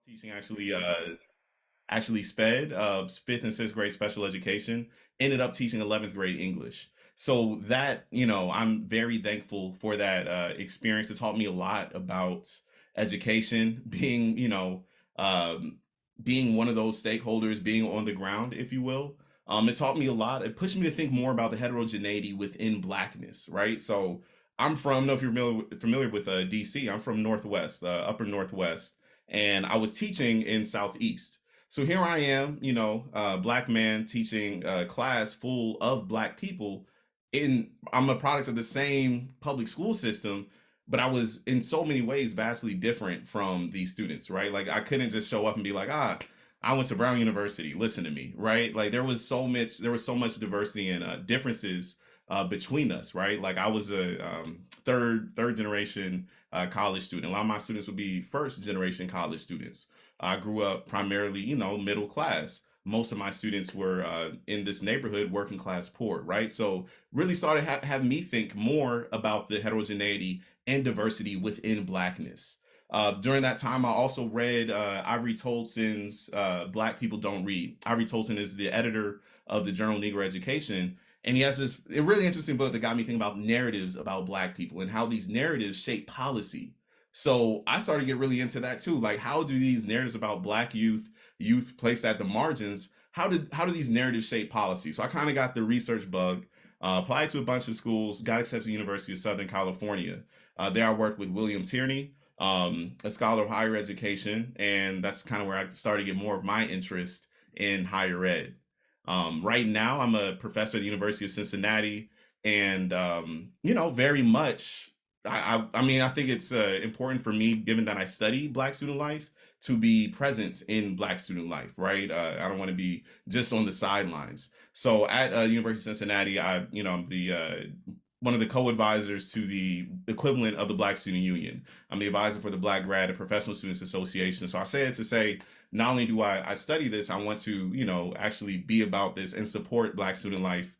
teaching actually sped fifth and sixth grade special education. Ended up teaching 11th grade English. So that I'm very thankful for that experience. It taught me a lot about education, being um, being one of those stakeholders, being on the ground, if you will. It taught me a lot. It pushed me to think more about the heterogeneity within Blackness, right? So I'm from, I don't know if you're familiar with DC. I'm from Northwest, Upper Northwest, and I was teaching in Southeast. So here I am, Black man teaching a class full of Black people. I'm a product of the same public school system, but I was in so many ways vastly different from these students, right? Like I couldn't just show up and be like, I went to Brown University, listen to me, right? Like there was so much diversity and differences between us, right? Like I was a third generation college student. A lot of my students would be first generation college students. I grew up primarily, middle class. Most of my students were in this neighborhood, working class poor, right? So really started have me think more about the heterogeneity and diversity within Blackness. During that time, I also read Ivory Tolson's Black People Don't Read. Ivory Tolson is the editor of the journal Negro Education. And he has this a really interesting book that got me thinking about narratives about Black people and how these narratives shape policy. So I started to get really into that too. Like, how do these narratives about Black youth placed at the margins, how do these narratives shape policy? So I kind of got the research bug, applied to a bunch of schools, got accepted to the University of Southern California. There I worked with William Tierney, a scholar of higher education, and that's kind of where I started to get more of my interest in higher ed. Right now, I'm a professor at the University of Cincinnati, and very much. I mean, I think it's important for me, given that I study Black student life, to be present in Black student life, right? I don't want to be just on the sidelines. So at University of Cincinnati, I'm the one of the co-advisors to the equivalent of the Black Student Union. I'm the advisor for the Black Grad and Professional Students Association. So I say it to say, not only do I study this, I want to, actually be about this and support Black student life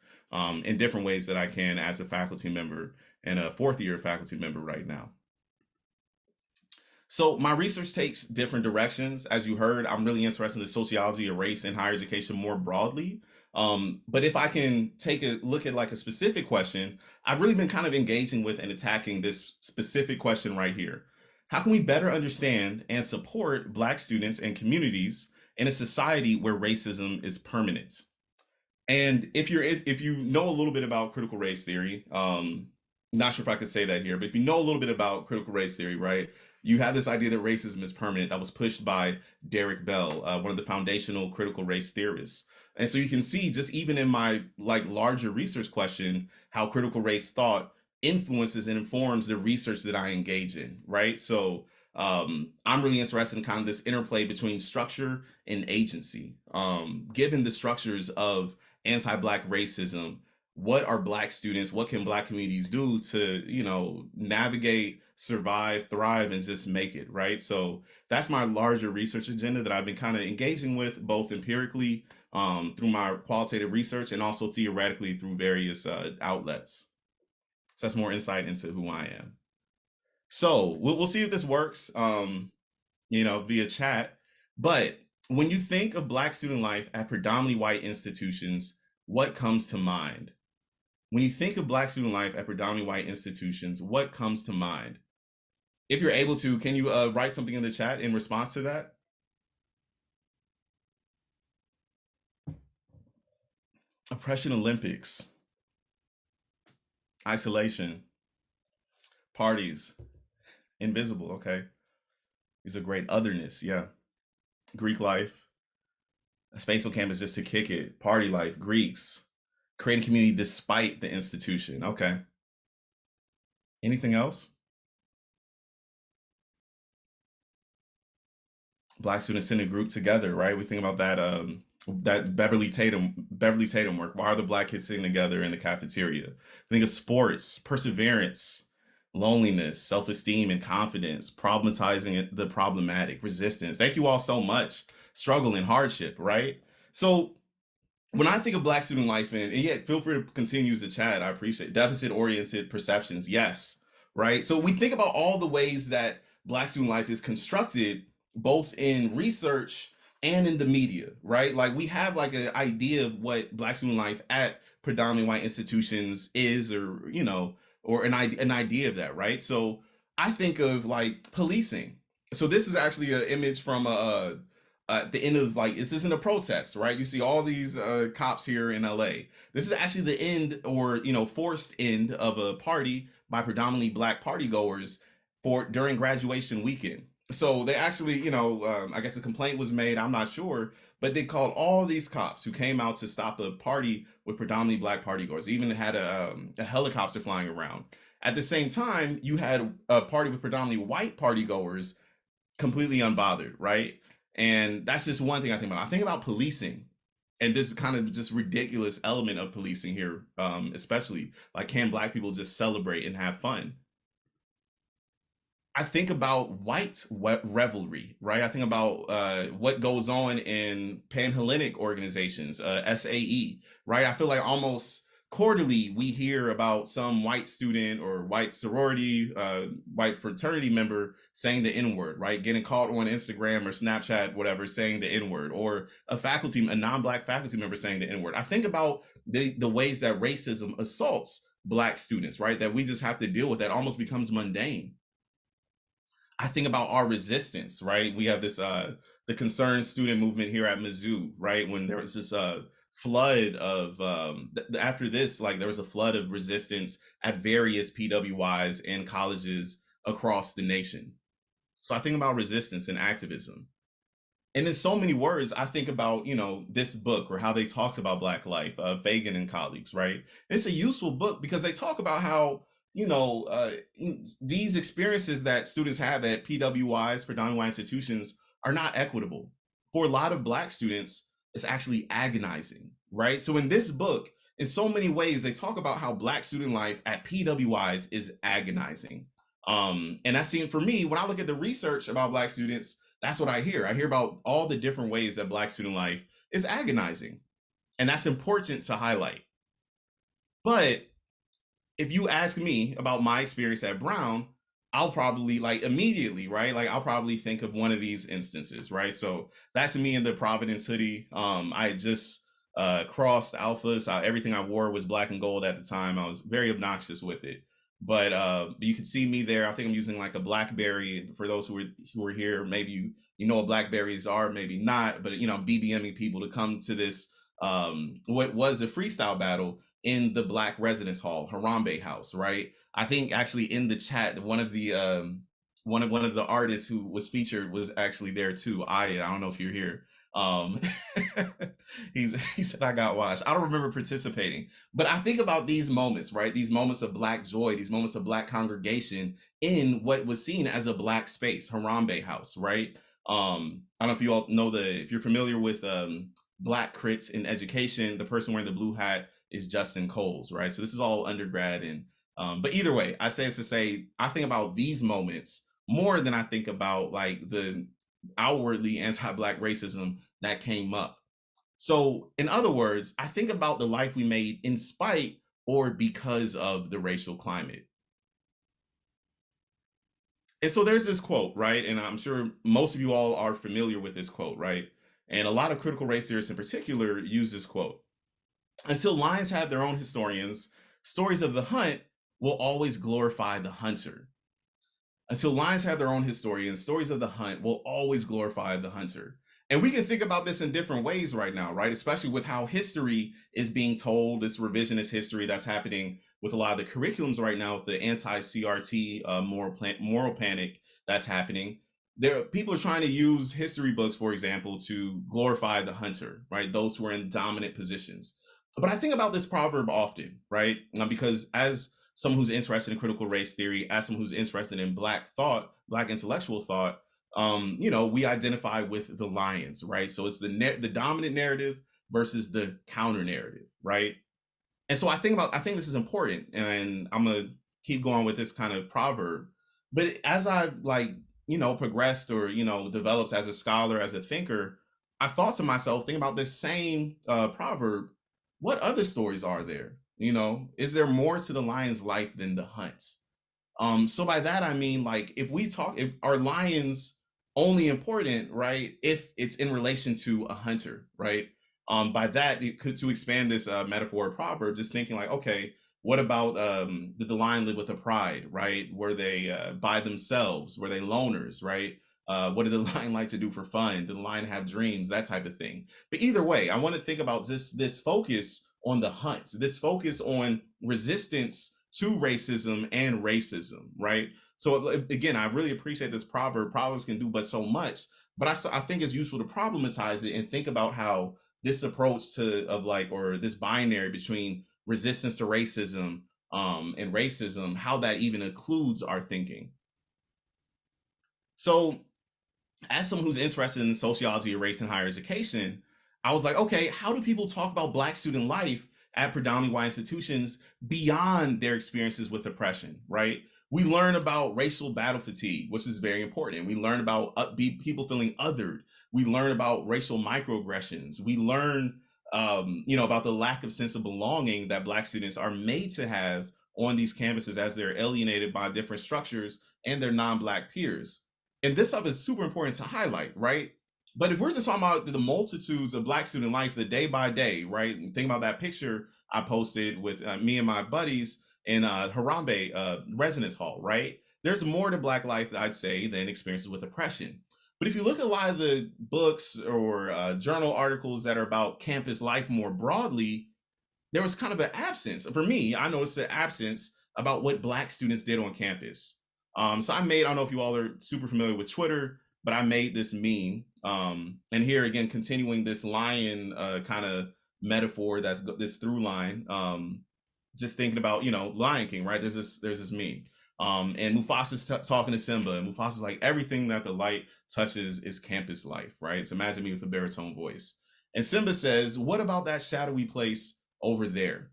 in different ways that I can as a faculty member and a fourth year faculty member right now. So my research takes different directions. As you heard, I'm really interested in the sociology of race and higher education more broadly. But if I can take a look at like a specific question, I've really been kind of engaging with and attacking this specific question right here. How can we better understand and support Black students and communities in a society where racism is permanent? And if you know a little bit about critical race theory, not sure if I could say that here, but if you know a little bit about critical race theory, right, you have this idea that racism is permanent that was pushed by Derek Bell, one of the foundational critical race theorists. And so you can see just even in my like larger research question, how critical race thought influences and informs the research that I engage in, right? So I'm really interested in kind of this interplay between structure and agency. Given the structures of anti-Black racism, what are Black students, what can Black communities do to, navigate, survive, thrive, and just make it, right? So that's my larger research agenda that I've been kind of engaging with both empirically through my qualitative research and also theoretically through various outlets. So that's more insight into who I am. So we'll see if this works, via chat. But when you think of Black student life at predominantly white institutions, what comes to mind? When you think of Black student life at predominantly white institutions, what comes to mind? If you're able to, can you write something in the chat in response to that? Oppression Olympics, isolation, parties, invisible. Okay. These are great. Otherness. Yeah. Greek life, a space on campus just to kick it, party life, Greeks, creating community despite the institution. Okay. Anything else? Black students in a group together, right? We think about that Beverly Tatum work. Why are the Black kids sitting together in the cafeteria? Think of sports, perseverance, loneliness, self-esteem, and confidence, problematizing the problematic, resistance. Thank you all so much. Struggle and hardship, right? So when I think of Black student life, and yet feel free to continue to chat. I appreciate it. Deficit oriented perceptions. Yes, right. So we think about all the ways that Black student life is constructed both in research and in the media, right? Like we have like an idea of what Black student life at predominantly white institutions is, or or an idea of that, right? So I think of like policing. So this is actually an image from the end of like this isn't a protest, right? You see all these cops here in LA. This is actually the end, or forced end of a party by predominantly Black party goers for during graduation weekend. So they actually, I guess a complaint was made. I'm not sure, but they called all these cops who came out to stop a party with predominantly Black party goers. Even had a helicopter flying around. At the same time, you had a party with predominantly white party goers completely unbothered, right? And that's just one thing I think about. I think about policing, and this is kind of just ridiculous element of policing here, especially like, can Black people just celebrate and have fun? I think about white revelry, right? I think about what goes on in Panhellenic organizations, SAE, right? I feel like almost quarterly we hear about some white student or white sorority, white fraternity member saying the N word, right? Getting caught on Instagram or Snapchat, whatever, saying the N word, or a non-Black faculty member saying the N word. I think about the ways that racism assaults Black students, right? That we just have to deal with, that almost becomes mundane. I think about our resistance, right? We have this the concerned student movement here at Mizzou, right? When there was this flood of after this, like there was a flood of resistance at various PWIs and colleges across the nation. So I think about resistance and activism. And in so many words, I think about, this book, or how they talked about Black life, Fagan and colleagues, right? It's a useful book because they talk about how, these experiences that students have at PWIs, predominantly white institutions, are not equitable. For a lot of Black students, it's actually agonizing, right? So in this book, in so many ways, they talk about how Black student life at PWIs is agonizing. And that's seen for me when I look at the research about Black students. That's what I hear. I hear about all the different ways that Black student life is agonizing. And that's important to highlight. But if you ask me about my experience at Brown, I'll probably like immediately, right? Like I'll probably think of one of these instances, right? So that's me in the Providence hoodie. I just crossed alphas. Everything I wore was black and gold at the time. I was very obnoxious with it. But you can see me there. I think I'm using like a BlackBerry. For those who are here, maybe you know what Blackberries are, maybe not. But I'm BBMing people to come to this what was a freestyle battle in the Black Residence Hall, Harambe House, right? I think actually in the chat, one of the artists who was featured was actually there too. I don't know if you're here. Um, he said I got washed. I don't remember participating, but I think about these moments, right? These moments of Black joy, these moments of Black congregation in what was seen as a Black space, Harambe House, right? I don't know if you all know if you're familiar with Black crits in education. The person wearing the blue hat is Justin Coles, right? So this is all undergrad, and but either way, I say it's to say I think about these moments more than I think about like the outwardly anti-Black racism that came up. So in other words, I think about the life we made in spite or because of the racial climate. And so there's this quote, right? And I'm sure most of you all are familiar with this quote, right? And a lot of critical race theorists in particular use this quote. Until lions have their own historians, stories of the hunt will always glorify the hunter. Until lions have their own historians, stories of the hunt will always glorify the hunter. And we can think about this in different ways right now, right? Especially with how history is being told, this revisionist history that's happening with a lot of the curriculums right now, with the anti-CRT moral panic that's happening. People are trying to use history books, for example, to glorify the hunter, right? Those who are in dominant positions. But I think about this proverb often, right? Because as someone who's interested in critical race theory, as someone who's interested in Black thought, Black intellectual thought, we identify with the lions, right? So it's the dominant narrative versus the counter narrative, right? And so I think this is important, and I'm gonna keep going with this kind of proverb. But as I've progressed or developed as a scholar, as a thinker, I thought to myself, thinking about this same proverb, what other stories are there? Is there more to the lion's life than the hunt? So by that I mean, like, if our lions only important, right, if it's in relation to a hunter, right? By that, it could, to expand this metaphor or proverb, just thinking like, okay, what about did the lion live with a pride, right? Were they by themselves? Were they loners, right? What did the lion like to do for fun? Did the lion have dreams? That type of thing. But either way, I want to think about just this focus on the hunt, this focus on resistance to racism, right? So again, I really appreciate this proverb. Proverbs can do but so much, but I think it's useful to problematize it and think about how this approach to of like or this binary between resistance to racism and racism, how that even includes our thinking. So as someone who's interested in sociology of race and higher education, I was like, okay, how do people talk about Black student life at predominantly white institutions beyond their experiences with oppression, right? We learn about racial battle fatigue, which is very important. We learn about people feeling othered. We learn about racial microaggressions. We learn, about the lack of sense of belonging that Black students are made to have on these campuses as they're alienated by different structures and their non-Black peers. And this stuff is super important to highlight, right? But if we're just talking about the multitudes of Black student life, the day by day, right? And think about that picture I posted with me and my buddies in Harambe Residence Hall, right? There's more to Black life, I'd say, than experiences with oppression. But if you look at a lot of the books or journal articles that are about campus life more broadly, there was kind of an absence. For me, I noticed an absence about what Black students did on campus. So I don't know if you all are super familiar with Twitter, but I made this meme. And here again, continuing this lion kind of metaphor, that's this through line. Just thinking about, Lion King, right? There's this meme. And Mufasa's talking to Simba, and Mufasa's like, everything that the light touches is campus life, right? So imagine me with a baritone voice. And Simba says, what about that shadowy place over there?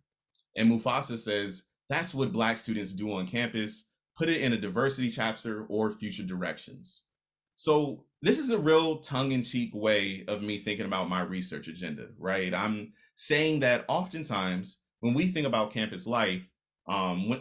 And Mufasa says, that's what Black students do on campus. Put it in a diversity chapter or future directions. So this is a real tongue-in-cheek way of me thinking about my research agenda, right? I'm saying that oftentimes when we think about campus life,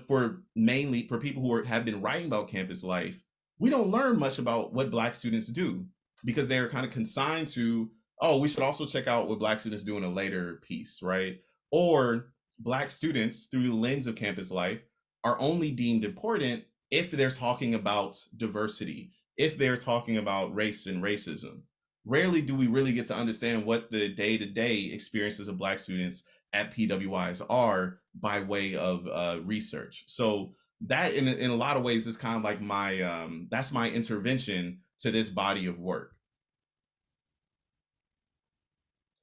for mainly for people who have been writing about campus life, we don't learn much about what Black students do because they're kind of consigned to, oh, we should also check out what Black students do in a later piece, right? Or Black students, through the lens of campus life, are only deemed important if they're talking about diversity, if they're talking about race and racism. Rarely do we really get to understand what the day-to-day experiences of Black students at PWIs are by way of research. So that, in a lot of ways, is kind of like that's my intervention to this body of work.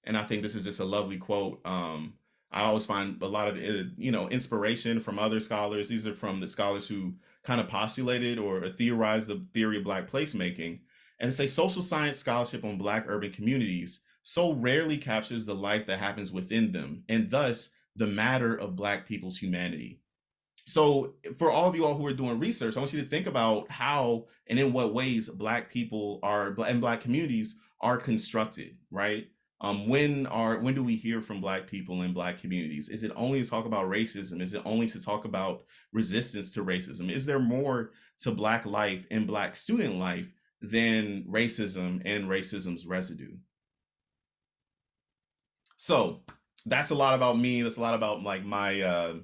And I think this is just a lovely quote. I always find a lot of inspiration from other scholars. These are from the scholars who kind of postulated or theorized the theory of Black placemaking, and say social science scholarship on Black urban communities so rarely captures the life that happens within them, and thus the matter of Black people's humanity. So for all of you all who are doing research, I want you to think about how and in what ways Black people are and Black communities are constructed, right? When do we hear from Black people in Black communities? Is it only to talk about racism? Is it only to talk about resistance to racism? Is there more to Black life and Black student life than racism and racism's residue? So that's a lot about me. That's a lot about like my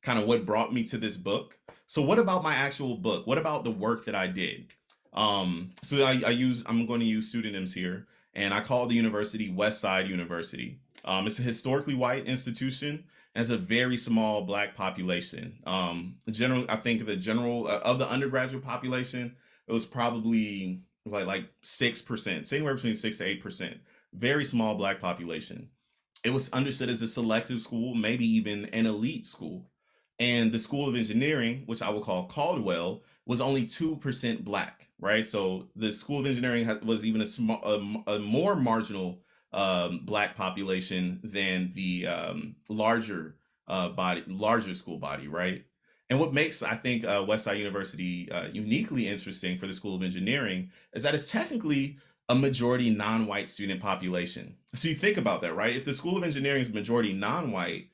kind of what brought me to this book. So what about my actual book? What about the work that I did? I'm going to use pseudonyms here, and I call the university Westside University. It's a historically white institution and has a very small Black population. I think the general of the undergraduate population, it was probably like 6%, anywhere between 6 to 8%. Very small Black population. It was understood as a selective school, maybe even an elite school. And the School of Engineering, which I will call Caldwell, was only 2% Black, right? So the School of Engineering was even a more marginal Black population than the larger school body, right? And what makes, I think, Westside University uniquely interesting for the School of Engineering is that it's technically a majority non-white student population. So you think about that, right? If the School of Engineering is majority non-white,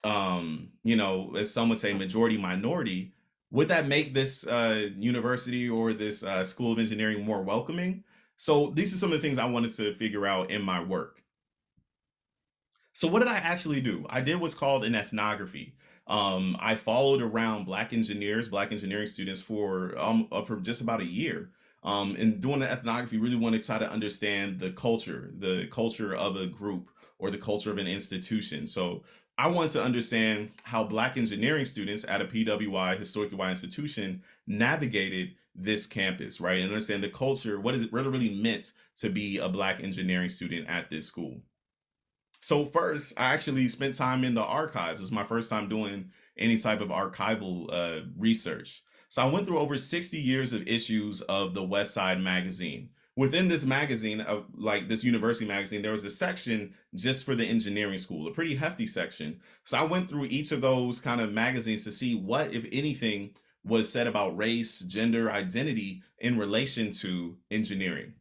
as some would say, majority minority, Would that make this university or this school of engineering more welcoming? So these are some of the things I wanted to figure out in my work. So what did I actually do? I did what's called an ethnography. I followed around black engineers, black engineering students for just about a year. And doing the ethnography, really want to try to understand the culture of a group or the culture of an institution. So I wanted to understand how black engineering students at a PWI, historically white institution, navigated this campus, right? And understand the culture, what it really meant to be a black engineering student at this school. So first, I actually spent time in the archives. It was my first time doing any type of archival research. So I went through over 60 years of issues of the West Side magazine. Within this magazine, of like this university magazine, there was a section just for the engineering school, a pretty hefty section. So I went through each of those kind of magazines to see what, if anything, was said about race, gender, identity in relation to engineering.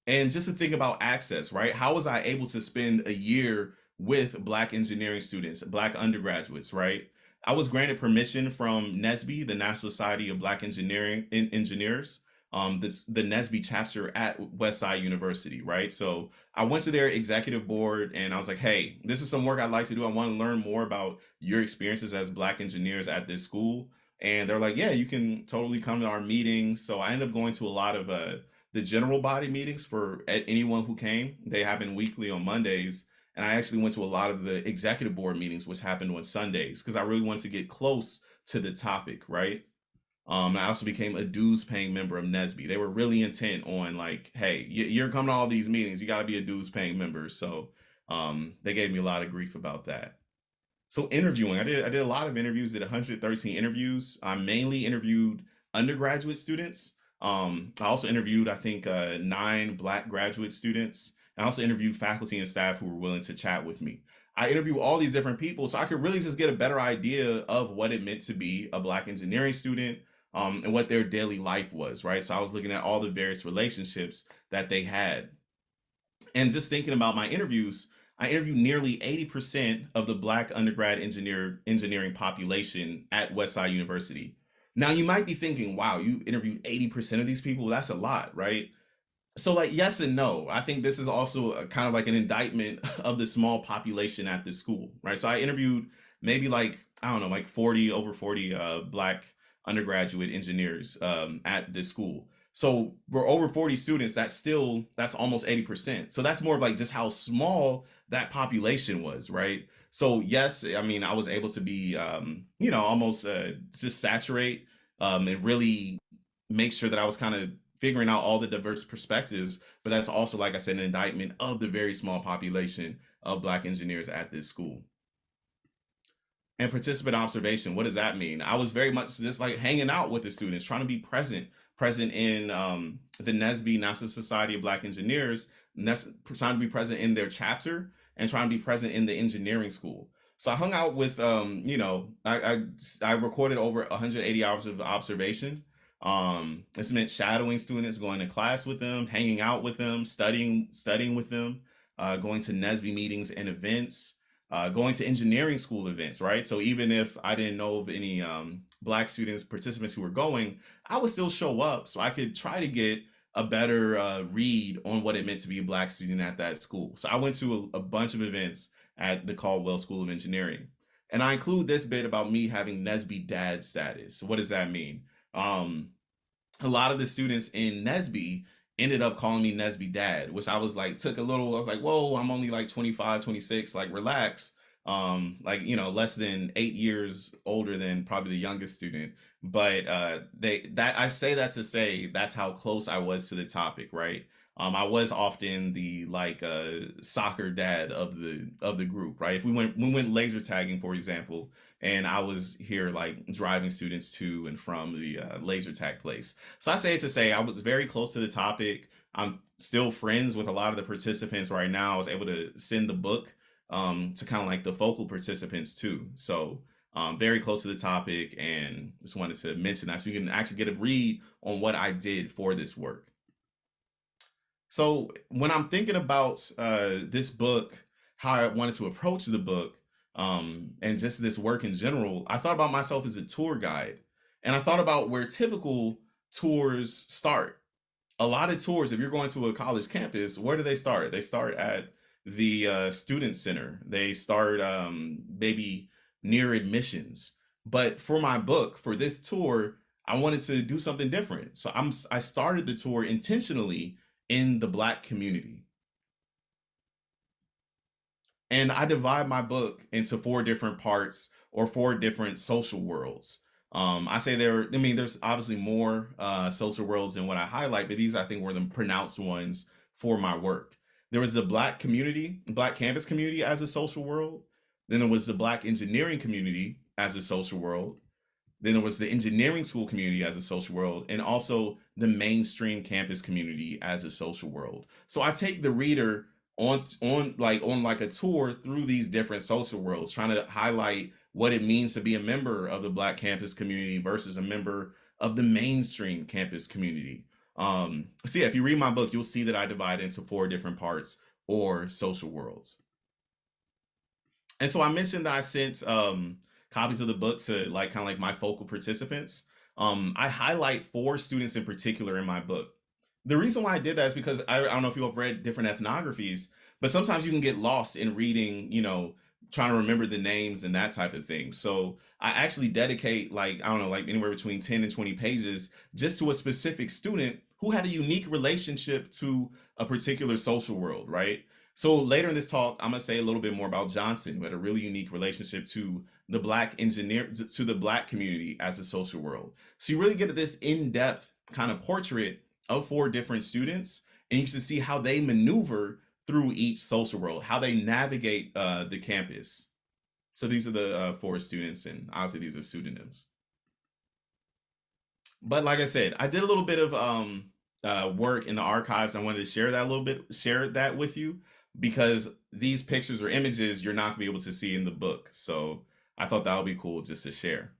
And just to think about access, right? How was I able to spend a year with Black engineering students, Black undergraduates, right? I was granted permission from NSBE, the National Society of Black Engineers, the NSBE chapter at Westside University, right? So I went to their executive board and I was like, hey, this is some work I'd like to do. I want to learn more about your experiences as Black engineers at this school. And they're like, yeah, you can totally come to our meetings. So I ended up going to a lot of the general body meetings for anyone who came. They happen weekly on Mondays. And I actually went to a lot of the executive board meetings, which happened on Sundays, because I really wanted to get close to the topic, right? I also became a dues paying member of NSBE. They were really intent on like, hey, you're coming to all these meetings, you got to be a dues paying member. So they gave me a lot of grief about that. So interviewing, I did a lot of interviews, did 113 interviews. I mainly interviewed undergraduate students. I also interviewed, I think, 9 Black graduate students. I also interviewed faculty and staff who were willing to chat with me. I interviewed all these different people so I could really just get a better idea of what it meant to be a Black engineering student, and what their daily life was, right? So I was looking at all the various relationships that they had. And just thinking about my interviews, I interviewed nearly 80% of the Black undergrad engineering population at Westside University. Now you might be thinking, wow, you interviewed 80% of these people? That's a lot, right? So like yes and no. I think this is also a, kind of like an indictment of the small population at this school, right? So I interviewed maybe like I don't know, like 40 over 40 Black undergraduate engineers at this school. So we're over 40 students. That's almost 80%. So that's more of like just how small that population was, right? So yes, I mean I was able to be almost just saturate and really make sure that I was kind of figuring out all the diverse perspectives. But that's also, like I said, an indictment of the very small population of Black engineers at this school. And participant observation, what does that mean? I was very much just like hanging out with the students, trying to be present in the NSBE, National Society of Black Engineers, trying to be present in their chapter and trying to be present in the engineering school. So I hung out with, I recorded over 180 hours of observation. This meant shadowing students, going to class with them, hanging out with them, studying with them, going to NSBE meetings and events, going to engineering school events, right? So even if I didn't know of any Black students, participants who were going, I would still show up so I could try to get a better read on what it meant to be a Black student at that school. So I went to a bunch of events at the Caldwell School of Engineering. And I include this bit about me having NSBE dad status. So what does that mean? Um, a lot of the students in NSBE ended up calling me NSBE dad, which I was like, I was like, whoa, I'm only like 25, 26, like relax. Like, less than 8 years older than probably the youngest student. But I say that to say that's how close I was to the topic, right? I was often the like soccer dad of the group, right? If we went laser tagging, for example, and I was here like driving students to and from the laser tag place. So I say it to say I was very close to the topic. I'm still friends with a lot of the participants right now. I was able to send the book to kind of like the focal participants too. So very close to the topic, and just wanted to mention that so you can actually get a read on what I did for this work. So when I'm thinking about this book, how I wanted to approach the book, and just this work in general, I thought about myself as a tour guide. And I thought about where typical tours start. A lot of tours, if you're going to a college campus, where do they start? They start at the student center. They start maybe near admissions. But for my book, for this tour, I wanted to do something different. So I started the tour intentionally in the Black community. And I divide my book into four different parts or four different social worlds. I say I mean, there's obviously more social worlds than what I highlight, but these I think were the pronounced ones for my work. There was the Black community, Black campus community as a social world. Then there was the Black engineering community as a social world. Then there was the engineering school community as a social world, and also the mainstream campus community as a social world. So I take the reader on like a tour through these different social worlds, trying to highlight what it means to be a member of the Black campus community versus a member of the mainstream campus community. So yeah, if you read my book, you'll see that I divide into four different parts or social worlds. And so I mentioned that I sent copies of the book to like kind of like my focal participants. I highlight four students in particular in my book. The reason why I did that is because I don't know if you have read different ethnographies, but sometimes you can get lost in reading, trying to remember the names and that type of thing. So I actually dedicate like, I don't know, like anywhere between 10 and 20 pages just to a specific student who had a unique relationship to a particular social world, right? So later in this talk, I'm gonna say a little bit more about Johnson, who had a really unique relationship to the Black engineer, to the Black community as a social world. So you really get this in-depth kind of portrait of four different students, and you can see how they maneuver through each social world, how they navigate the campus. So these are the four students, and obviously these are pseudonyms. But like I said, I did a little bit of work in the archives. I wanted to share that a little bit, share that with you because these pictures or images you're not gonna be able to see in the book. So I thought that would be cool just to share.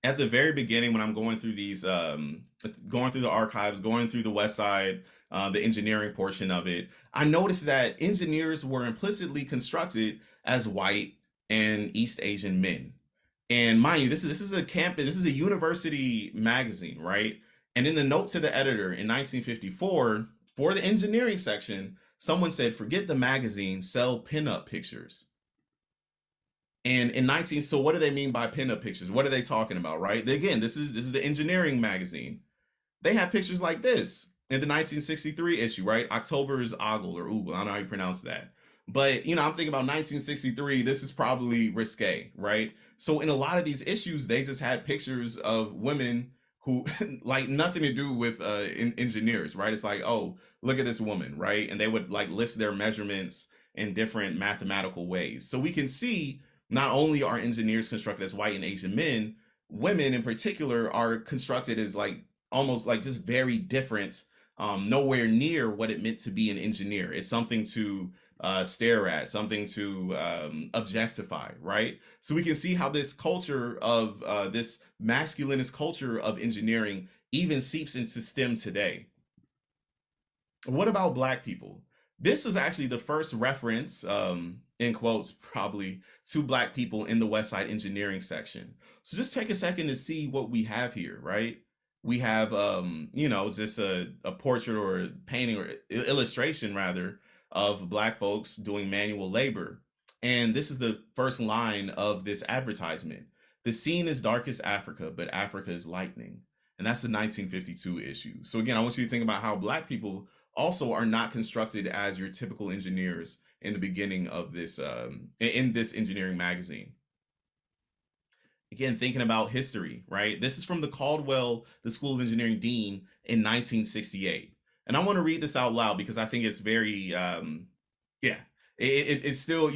At the very beginning, when I'm going through these, going through the archives, going through the West Side, the engineering portion of it, I noticed that engineers were implicitly constructed as white and East Asian men. And mind you, this is a campus, this is a university magazine, right? And in the note to the editor in 1954, for the engineering section, someone said, "Forget the magazine, sell pinup pictures." And in 19, so what do they mean by pinup pictures? What are they talking about, right? Again, this is the engineering magazine. They have pictures like this in the 1963 issue, right? October's ogle or oogle, I don't know how you pronounce that. But I'm thinking about 1963. This is probably risque, right? So in a lot of these issues, they just had pictures of women who like nothing to do with engineers, right? It's like, oh, look at this woman, right? And they would like list their measurements in different mathematical ways. So we can see not only are engineers constructed as white and Asian men, women in particular are constructed as like almost like just very different, nowhere near what it meant to be an engineer. It's something to stare at, something to objectify, right? So we can see how this culture of this masculinist culture of engineering even seeps into STEM today. What about Black people? This was actually the first reference, in quotes, probably, to Black people in the West Side engineering section. So just take a second to see what we have here, right? We have, just a portrait or a painting or illustration, rather, of Black folks doing manual labor. And this is the first line of this advertisement. "The scene is dark as Africa, but Africa is lightning." And that's the 1952 issue. So again, I want you to think about how Black people also are not constructed as your typical engineers in the beginning of this in this engineering magazine. Again, thinking about history, right? This is from the School of Engineering dean in 1968. And I want to read this out loud because I think it's very yeah, it's still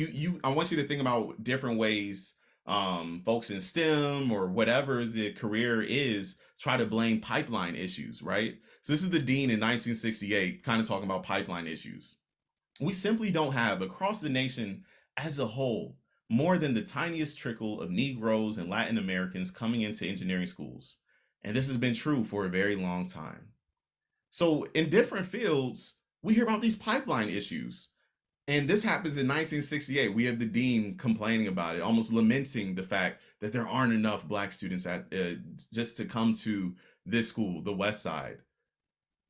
I want you to think about different ways folks in STEM or whatever the career is try to blame pipeline issues, right? So this is the dean in 1968 kind of talking about pipeline issues. "We simply don't have across the nation as a whole more than the tiniest trickle of Negroes and Latin Americans coming into engineering schools. And this has been true for a very long time." So in different fields, we hear about these pipeline issues. And this happens in 1968. We have the dean complaining about it, almost lamenting the fact that there aren't enough black students at just to come to this school, the West Side.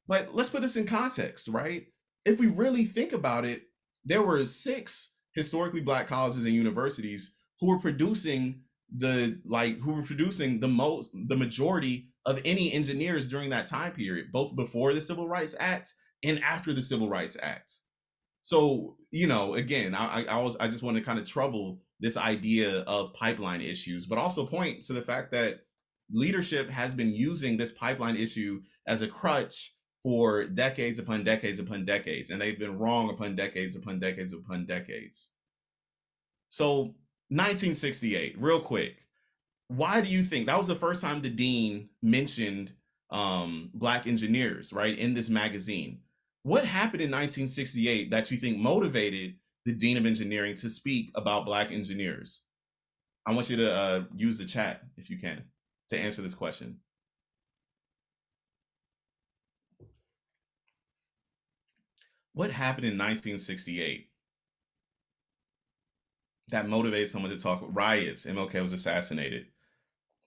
But let's put this in context, right? If we really think about it, there were six historically black colleges and universities who were producing the majority of any engineers during that time period, both before the Civil Rights Act and after the Civil Rights Act. So, again, I just want to kind of trouble this idea of pipeline issues, but also point to the fact that leadership has been using this pipeline issue as a crutch for decades upon decades upon decades, and they've been wrong upon decades upon decades upon decades. So, 1968, real quick, why do you think that was the first time the dean mentioned black engineers, right, in this magazine? What happened in 1968 that you think motivated the dean of engineering to speak about black engineers? I want you to use the chat if you can to answer this question. What happened in 1968 that motivated someone to talk? Riots. MLK was assassinated.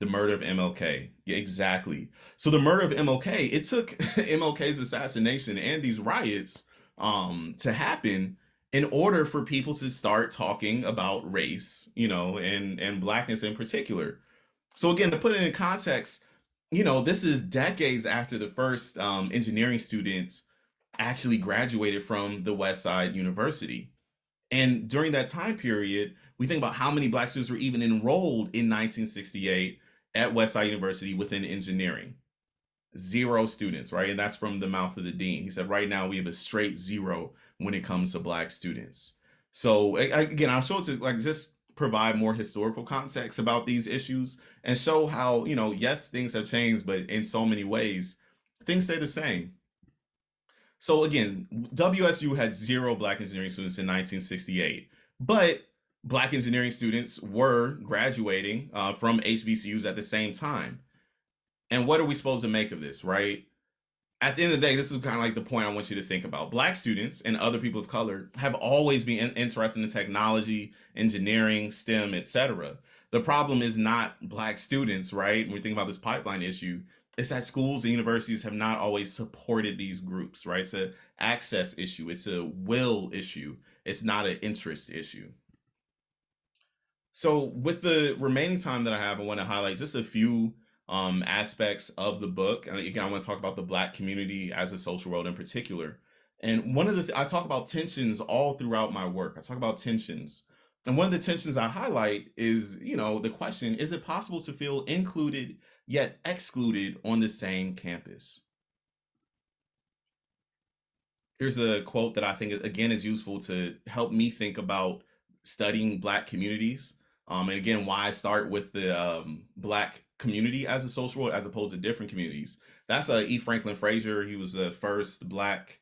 The murder of MLK. Yeah, exactly. So the murder of MLK, it took MLK's assassination and these riots to happen in order for people to start talking about race, and blackness in particular. So again, to put it in context, this is decades after the first engineering students actually graduated from the West Side University. And during that time period, we think about how many black students were even enrolled in 1968 at Westside University within engineering. Zero students, right? And that's from the mouth of the dean. He said, right now we have a straight zero when it comes to black students. So again, I'll show it to just provide more historical context about these issues and show how, yes, things have changed, but in so many ways, things stay the same. So again, WSU had zero black engineering students in 1968, but black engineering students were graduating from HBCUs at the same time. And what are we supposed to make of this, right? At the end of the day, this is kind of like the point I want you to think about. Black students and other people of color have always been interested in technology, engineering, STEM, etc. The problem is not black students, right? When we think about this pipeline issue, it's that schools and universities have not always supported these groups, right? It's an access issue, it's a will issue, it's not an interest issue. So, with the remaining time that I have, I want to highlight just a few aspects of the book. And again, I want to talk about the Black community as a social world in particular. And one of I talk about tensions all throughout my work. I talk about tensions. And one of the tensions I highlight is, the question, is it possible to feel included yet excluded on the same campus? Here's a quote that I think again is useful to help me think about studying black communities. And again, why I start with the black community as a social world as opposed to different communities. That's E. Franklin Frazier. He was the first black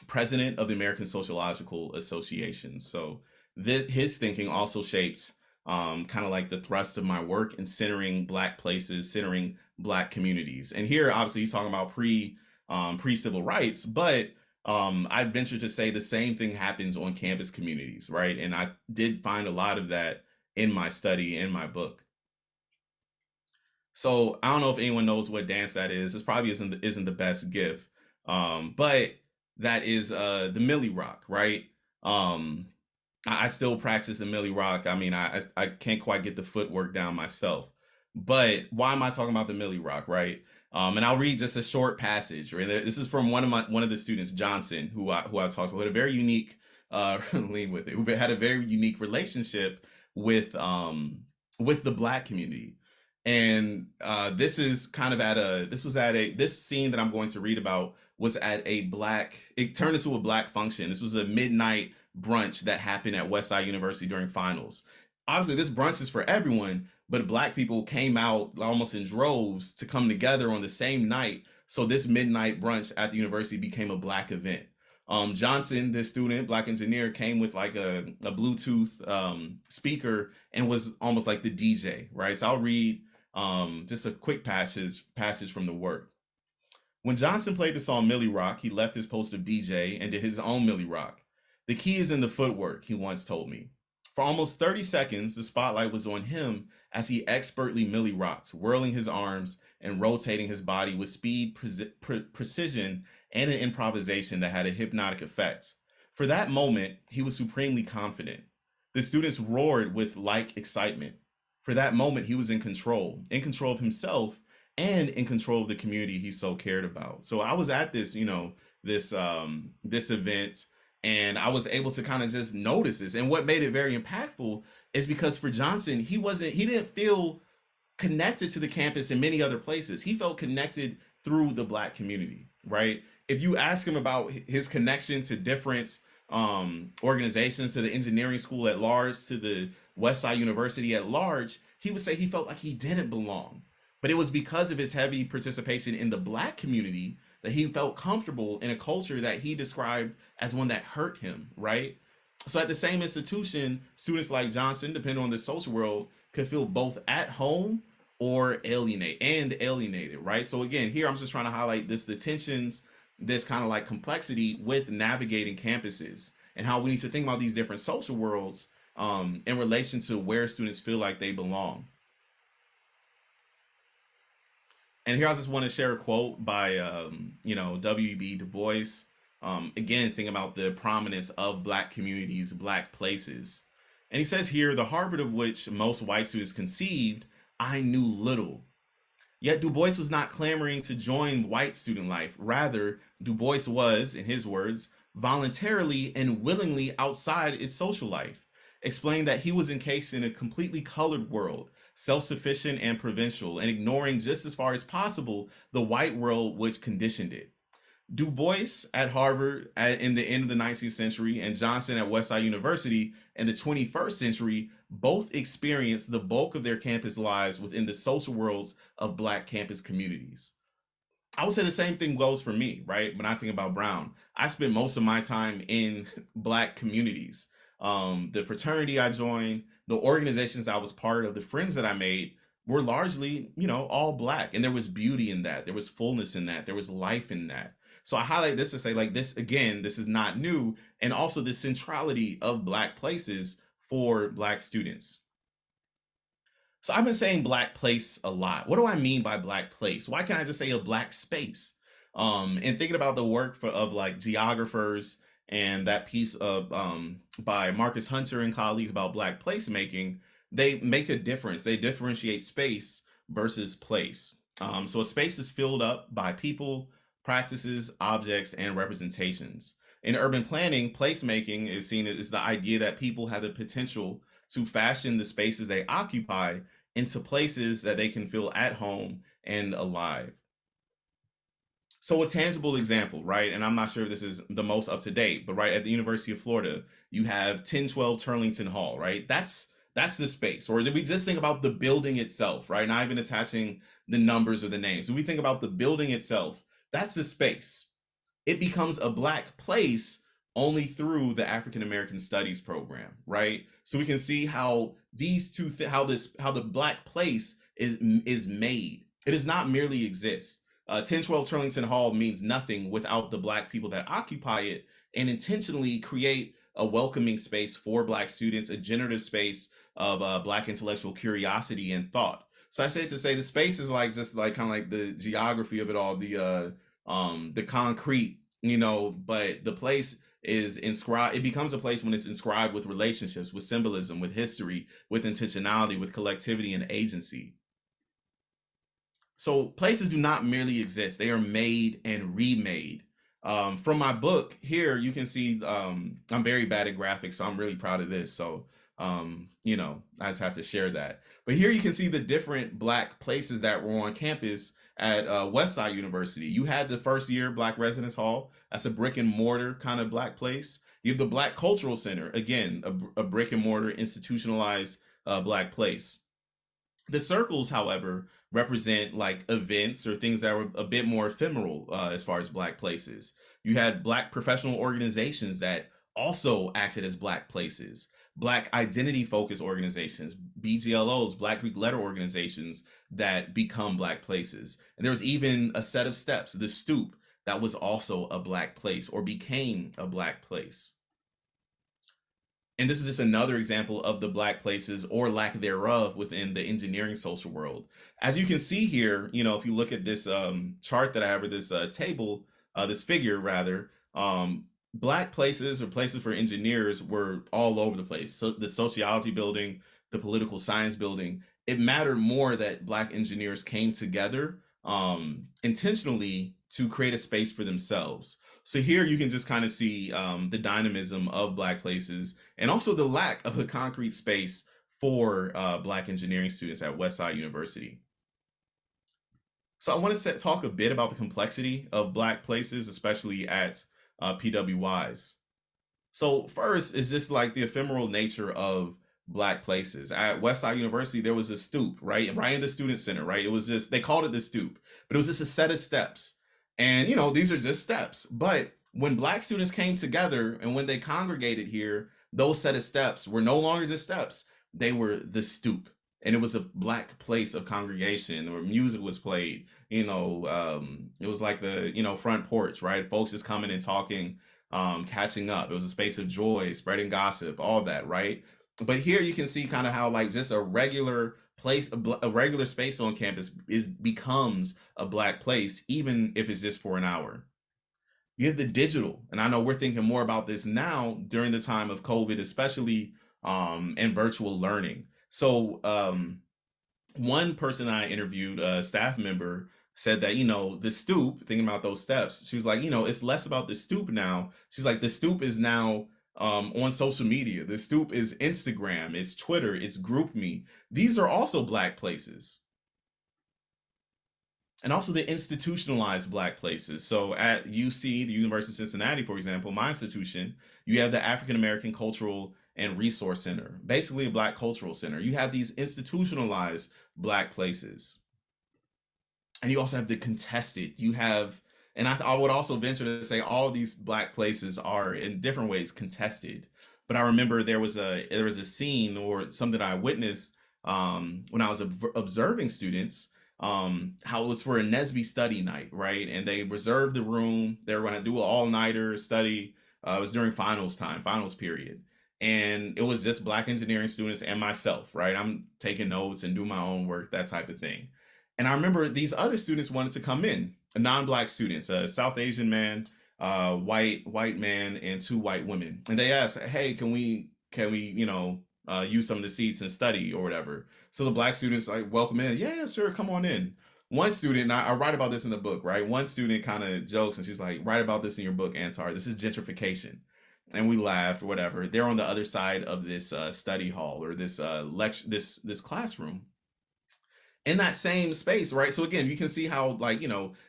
president of the American Sociological Association. So his thinking also shapes kind of like the thrust of my work in centering black places, centering black communities. And here, obviously, he's talking about pre civil rights, but I venture to say the same thing happens on campus communities, right? And I did find a lot of that in my study, in my book. So I don't know if anyone knows what dance that is. This probably isn't the best gift, but that is the Millie Rock, right? Um, I still practice the Millie Rock. I mean, I can't quite get the footwork down myself. But why am I talking about the Millie Rock, right? And I'll read just a short passage. Right, this is from one of the students, Johnson, who I talked to, who had a very unique lean with it, who had a very unique relationship with the black community. And this is kind of this scene that I'm going to read about was at a black. It turned into a black function. This was a midnight brunch that happened at Westside University during finals. Obviously, this brunch is for everyone, but black people came out almost in droves to come together on the same night. So this midnight brunch at the university became a black event. Johnson, the student, black engineer, came with like a Bluetooth speaker and was almost like the DJ, right? So I'll read just a quick passage from the work. When Johnson played the song Millie Rock, he left his post of DJ and did his own Millie Rock. The key is in the footwork, he once told me. For almost 30 seconds, the spotlight was on him as he expertly milly rocked, whirling his arms and rotating his body with speed, precision, and an improvisation that had a hypnotic effect. For that moment, he was supremely confident. The students roared with like excitement. For that moment, he was in control of himself and in control of the community he so cared about. So I was at this, this event, and I was able to kind of just notice this. And what made it very impactful is because for Johnson, he didn't feel connected to the campus in many other places. He felt connected through the Black community, right? If you ask him about his connection to different organizations, to the engineering school at large, to the Westside University at large, he would say he felt like he didn't belong. But it was because of his heavy participation in the Black community that he felt comfortable in a culture that he described as one that hurt him, right? So at the same institution, students like Johnson, depending on the social world, could feel both at home or alienated, right? So again, here I'm just trying to highlight the tensions, this kind of like complexity with navigating campuses and how we need to think about these different social worlds in relation to where students feel like they belong. And here I just want to share a quote by W.B. Du Bois. Again, thinking about the prominence of Black communities, Black places. And he says here, the Harvard of which most white students conceived, I knew little. Yet Du Bois was not clamoring to join white student life. Rather, Du Bois was, in his words, voluntarily and willingly outside its social life, explaining that he was encased in a completely colored world, self-sufficient and provincial, and ignoring just as far as possible the white world which conditioned it. Du Bois at Harvard in the end of the 19th century and Johnson at Westside University in the 21st century both experienced the bulk of their campus lives within the social worlds of Black campus communities. I would say the same thing goes for me, right? When I think about Brown, I spent most of my time in Black communities. The fraternity I joined, the organizations I was part of, the friends that I made were largely, all Black. And there was beauty in that. There was fullness in that. There was life in that. So I highlight this to say, like, this, again, this is not new. And also the centrality of Black places for Black students. So I've been saying Black place a lot. What do I mean by Black place? Why can't I just say a Black space? And thinking about the work of like geographers and that piece of by Marcus Hunter and colleagues about Black placemaking, they make a difference. They differentiate space versus place. So a space is filled up by people, practices, objects, and representations. In urban planning, placemaking is seen as the idea that people have the potential to fashion the spaces they occupy into places that they can feel at home and alive. So a tangible example, right? And I'm not sure if this is the most up to date, but right at the University of Florida, you have 1012 Turlington Hall, right? That's the space. Or if we just think about the building itself, right? Not even attaching the numbers or the names. If we think about the building itself, that's the space. It becomes a Black place only through the African American Studies program, right? So we can see how these how the Black place is made. It does not merely exist. 1012 Turlington Hall means nothing without the Black people that occupy it and intentionally create a welcoming space for Black students, a generative space of Black intellectual curiosity and thought. So I say to say the space is like just like kind of like the geography of it all, the concrete, but the place is inscribed. It becomes a place when it's inscribed with relationships, with symbolism, with history, with intentionality, with collectivity and agency. So places do not merely exist, they are made and remade. From my book here, you can see I'm very bad at graphics, so I'm really proud of this. So, I just have to share that. But here you can see the different Black places that were on campus at Westside University. You had the first year Black Residence Hall. That's a brick and mortar kind of Black place. You have the Black Cultural Center, again, a brick and mortar institutionalized Black place. The circles, however, represent like events or things that were a bit more ephemeral as far as Black places. You had Black professional organizations that also acted as Black places, Black identity focused organizations, BGLOs, Black Greek letter organizations that become Black places. And there was even a set of steps, the stoop, that was also a Black place or became a Black place. And this is just another example of the black places or lack thereof within the engineering social world. As you can see here, if you look at this chart that I have, or this table, this figure rather, black places or places for engineers were all over the place. So the sociology building, the political science building, it mattered more that black engineers came together intentionally to create a space for themselves. So here you can just kind of see the dynamism of black places and also the lack of a concrete space for black engineering students at Westside University. So I want to talk a bit about the complexity of black places, especially at PWIs. So first is just like the ephemeral nature of black places. At Westside University, there was a stoop, right in the student center, right? It was just they called it the stoop, but it was just a set of steps, and these are just steps. But when black students came together and when they congregated here, those set of steps were no longer just steps; they were the stoop, and it was a black place of congregation where music was played. It was like the front porch, right? Folks just coming and talking, catching up. It was a space of joy, spreading gossip, all that, right? But here you can see kind of how like just a regular place, a regular space on campus becomes a black place, even if it's just for an hour. You have the digital, and I know we're thinking more about this now during the time of COVID, especially and virtual learning. So one person I interviewed, a staff member, said that the stoop, thinking about those steps, she was like, it's less about the stoop now. She's like, the stoop is now on social media. The stoop is Instagram, it's Twitter, it's GroupMe. These are also black places, and also the institutionalized black places. So at UC, the University of Cincinnati, for example, my institution, you have the African American Cultural and Resource Center, basically a black cultural center. You have these institutionalized black places, and you also have the contested. You have, and I would also venture to say all these black places are in different ways contested. But I remember there was a scene or something that I witnessed when I was observing students, how it was for a Nesby study night, right? And they reserved the room. They were going to do an all-nighter study. It was during finals time, finals period. And it was just black engineering students and myself, right? I'm taking notes and doing my own work, that type of thing. And I remember these other students wanted to come in, non-black students, a South Asian man, white man, and two white women. And they asked, "Hey, can we use some of the seats and study or whatever?" So the black students like welcome in. Yeah, sure, come on in. One student, and I write about this in the book, right? One student kind of jokes and she's like, "Write about this in your book, Antar. This is gentrification." And we laughed or whatever. They're on the other side of this study hall or this lecture, this classroom, in that same space, right? So again, you can see how, like,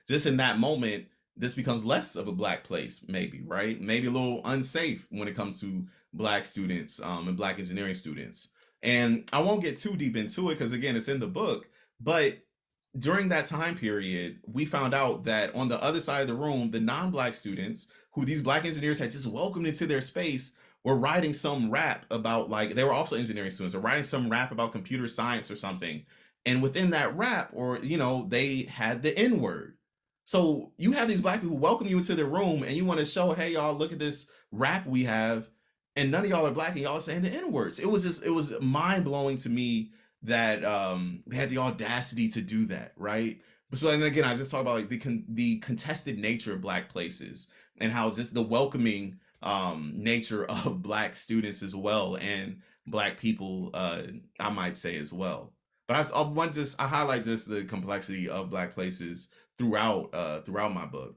just in that moment, this becomes less of a black place, maybe, right? Maybe a little unsafe when it comes to black students and black engineering students. And I won't get too deep into it because again, it's in the book. But during that time period, we found out that on the other side of the room, the non-black students who these black engineers had just welcomed into their space were writing some rap about, like, they were also engineering students, or writing some rap about computer science or something. And within that rap, or they had the N word. So you have these black people welcome you into the room, and you want to show, hey y'all, look at this rap we have, and none of y'all are black, and y'all are saying the N words. It was mind blowing to me that they had the audacity to do that, right? But so, and again, I just talk about like the contested nature of black places and how just the welcoming nature of black students as well, and black people, I might say as well. But I highlight just the complexity of black places throughout my book.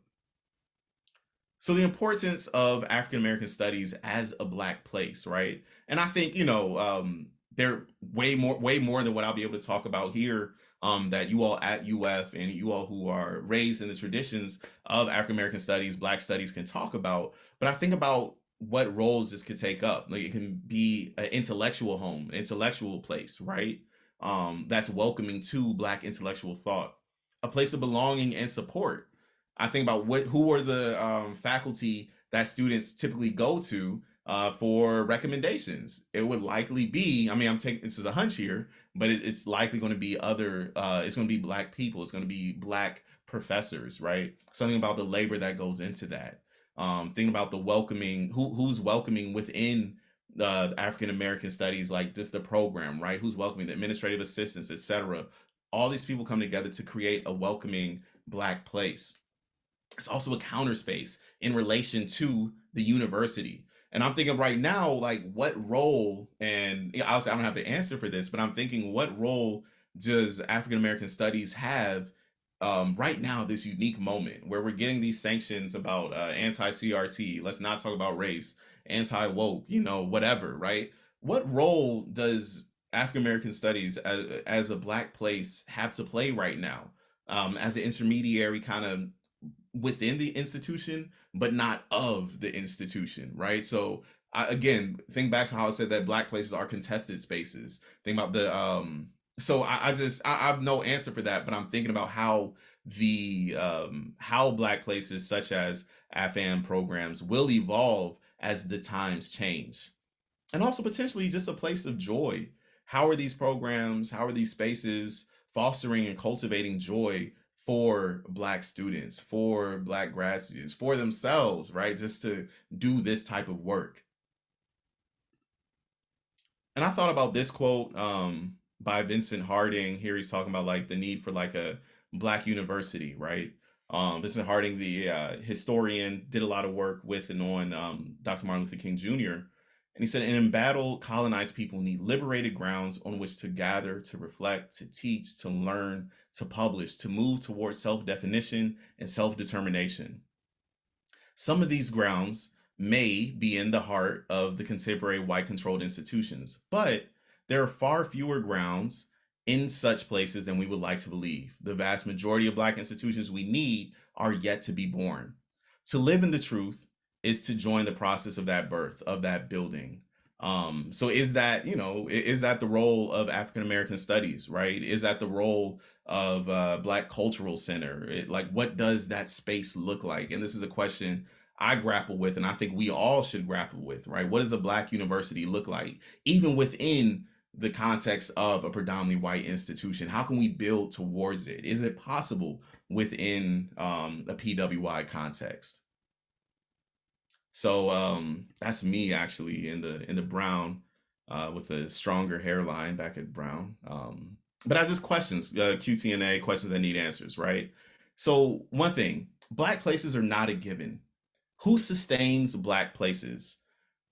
So the importance of African American studies as a black place, right? And I think they're way more than what I'll be able to talk about here. That you all at UF and you all who are raised in the traditions of African American studies, Black studies can talk about. But I think about what roles this could take up. Like it can be an intellectual home, an intellectual place, right? That's welcoming to Black intellectual thought, a place of belonging and support. I think about who are the faculty that students typically go to for recommendations. It would likely be, I mean, I'm taking this is a hunch here, but it's likely going to be other. It's going to be Black people. It's going to be Black professors, right? Something about the labor that goes into that. Thinking about the welcoming, who's welcoming within African American studies, like just the program, right? Who's welcoming, the administrative assistants, etc. All these people come together to create a welcoming Black place. It's also a counter space in relation to the university. And I'm thinking right now, like, what role, and obviously I don't have the answer for this, but I'm thinking, what role does African American studies have right now, this unique moment where we're getting these sanctions about anti CRT, let's not talk about race, anti woke, whatever, right? What role does African American studies as a Black place have to play right now, as an intermediary kind of within the institution, but not of the institution, right? So again, think back to how I said that Black places are contested spaces. Think about the so I have no answer for that, but I'm thinking about how the how Black places such as AFAM programs will evolve as the times change, and also potentially just a place of joy. How are these programs, how are these spaces fostering and cultivating joy for Black students, for Black grad students, for themselves, right? Just to do this type of work. And I thought about this quote by Vincent Harding. Here he's talking about like the need for like a Black university, right? Vincent Harding, the historian, did a lot of work with and on Dr. Martin Luther King Jr. And he said, an embattled, colonized people need liberated grounds on which to gather, to reflect, to teach, to learn, to publish, to move towards self definition and self determination. Some of these grounds may be in the heart of the contemporary white controlled institutions, but there are far fewer grounds in such places than we would like to believe. The vast majority of Black institutions we need are yet to be born. To live in the truth is to join the process of that birth, of that building. So is that, is that the role of African American studies, right? Is that the role of Black Cultural Center? Like, what does that space look like? And this is a question I grapple with, and I think we all should grapple with, right? What does a Black university look like, even within the context of a predominantly white institution? How can we build towards it? Is it possible within a PWI context? So that's me actually in the brown, with a stronger hairline back at brown. But I have just questions, QTNA questions that need answers, right? So one thing, Black places are not a given. Who sustains Black places?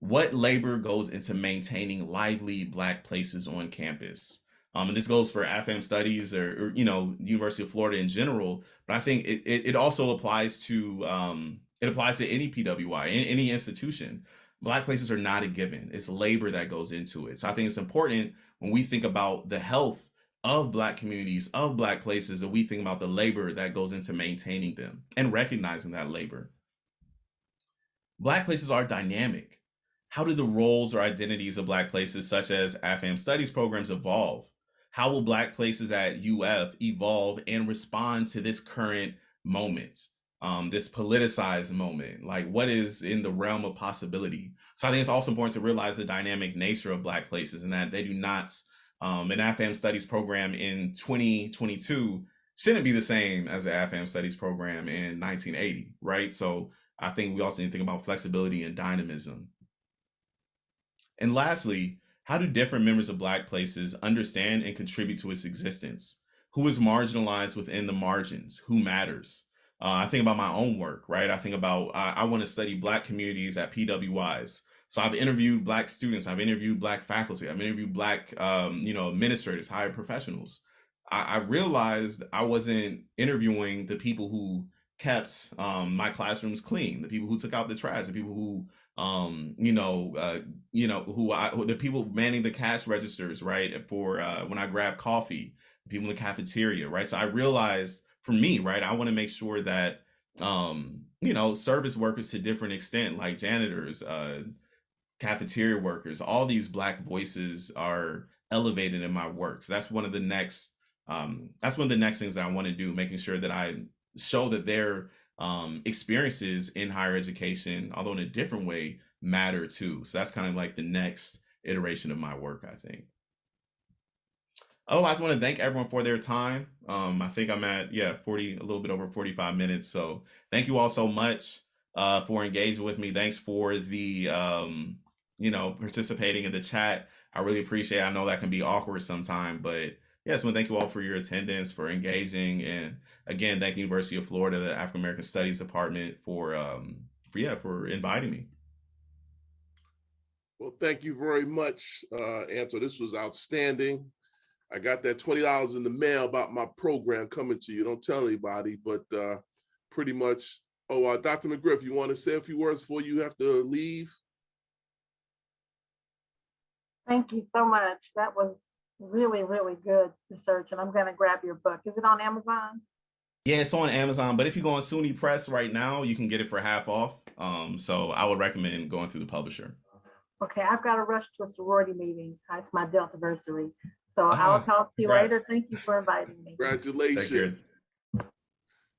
What labor goes into maintaining lively Black places on campus? And this goes for AFAM studies, or University of Florida in general. But I think it also applies to it applies to any PWI, any institution. Black places are not a given. It's labor that goes into it. So I think it's important when we think about the health of Black communities, of Black places, that we think about the labor that goes into maintaining them and recognizing that labor. Black places are dynamic. How do the roles or identities of Black places, such as AFAM studies programs, evolve? How will Black places at UF evolve and respond to this current moment, this politicized moment? Like, what is in the realm of possibility? So I think it's also important to realize the dynamic nature of Black places, and that they do not, an AFAM studies program in 2022 shouldn't be the same as the AFAM studies program in 1980, right? So I think we also need to think about flexibility and dynamism. And lastly, how do different members of Black places understand and contribute to its existence? Who is marginalized within the margins? Who matters? I think about my own work, right? I think about, I want to study Black communities at PWIs. So I've interviewed Black students, I've interviewed Black faculty, I've interviewed Black, administrators, higher professionals. I realized I wasn't interviewing the people who kept my classrooms clean, the people who took out the trash, the people who who the people manning the cash registers, right? For when I grab coffee, people in the cafeteria, right? So I realized for me, right, I want to make sure that service workers to different extent, like janitors, cafeteria workers, all these Black voices are elevated in my work. So that's one of the next things that I want to do, making sure that I show that their experiences in higher education, although in a different way, matter too. So that's kind of like the next iteration of my work, I think. Oh, I just want to thank everyone for their time. I think I'm at, 40, a little bit over 45 minutes. So thank you all so much for engaging with me. Thanks for participating in the chat. I really appreciate it. I know that can be awkward sometime, but yes, well, thank you all for your attendance, for engaging, and again, thank you University of Florida, the African American Studies Department for inviting me. Well, thank you very much, Anto. This was outstanding. I got that $20 in the mail about my program coming to you. Don't tell anybody, but pretty much. Oh, Dr. Mcgriff, you want to say a few words before you have to leave? Thank you so much. That was really, really good research, and I'm going to grab your book. Is it on Amazon? Yeah, it's on Amazon, but if you go on SUNY Press right now, you can get it for half off. So I would recommend going through the publisher. Okay, I've got to rush to a sorority meeting. It's my Deltaversary. So I'll talk to you later. Thank you for inviting me. Congratulations.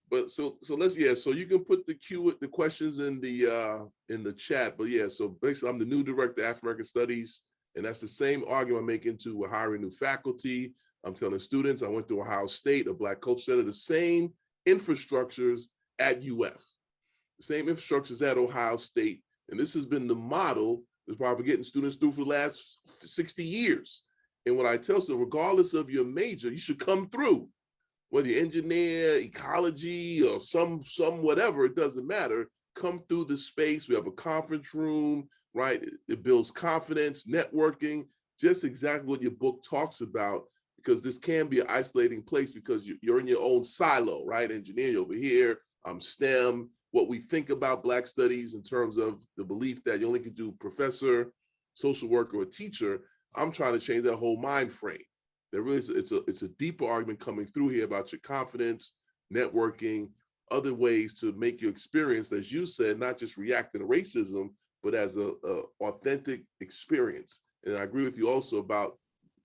But so let's so you can put the questions in the chat. But yeah, so basically I'm the new director of African American Studies, and that's the same argument I'm making to hiring new faculty. I'm telling students I went to Ohio State, a Black Culture Center, the same infrastructures at UF, the same infrastructures at Ohio State, and this has been the model that's probably getting students through for the last 60 years. And what I tell them, regardless of your major, you should come through. Whether you engineer, ecology, or some whatever, it doesn't matter. Come through the space. We have a conference room, right? It builds confidence, networking, just exactly what your book talks about, because this can be an isolating place because you're in your own silo, right? Engineering over here, STEM, what we think about Black studies in terms of the belief that you only can do professor, social worker, or teacher. I'm trying to change that whole mind frame. There really is, it's a deeper argument coming through here about your confidence, networking, other ways to make your experience, as you said, not just reacting to racism, but as a authentic experience. And I agree with you also about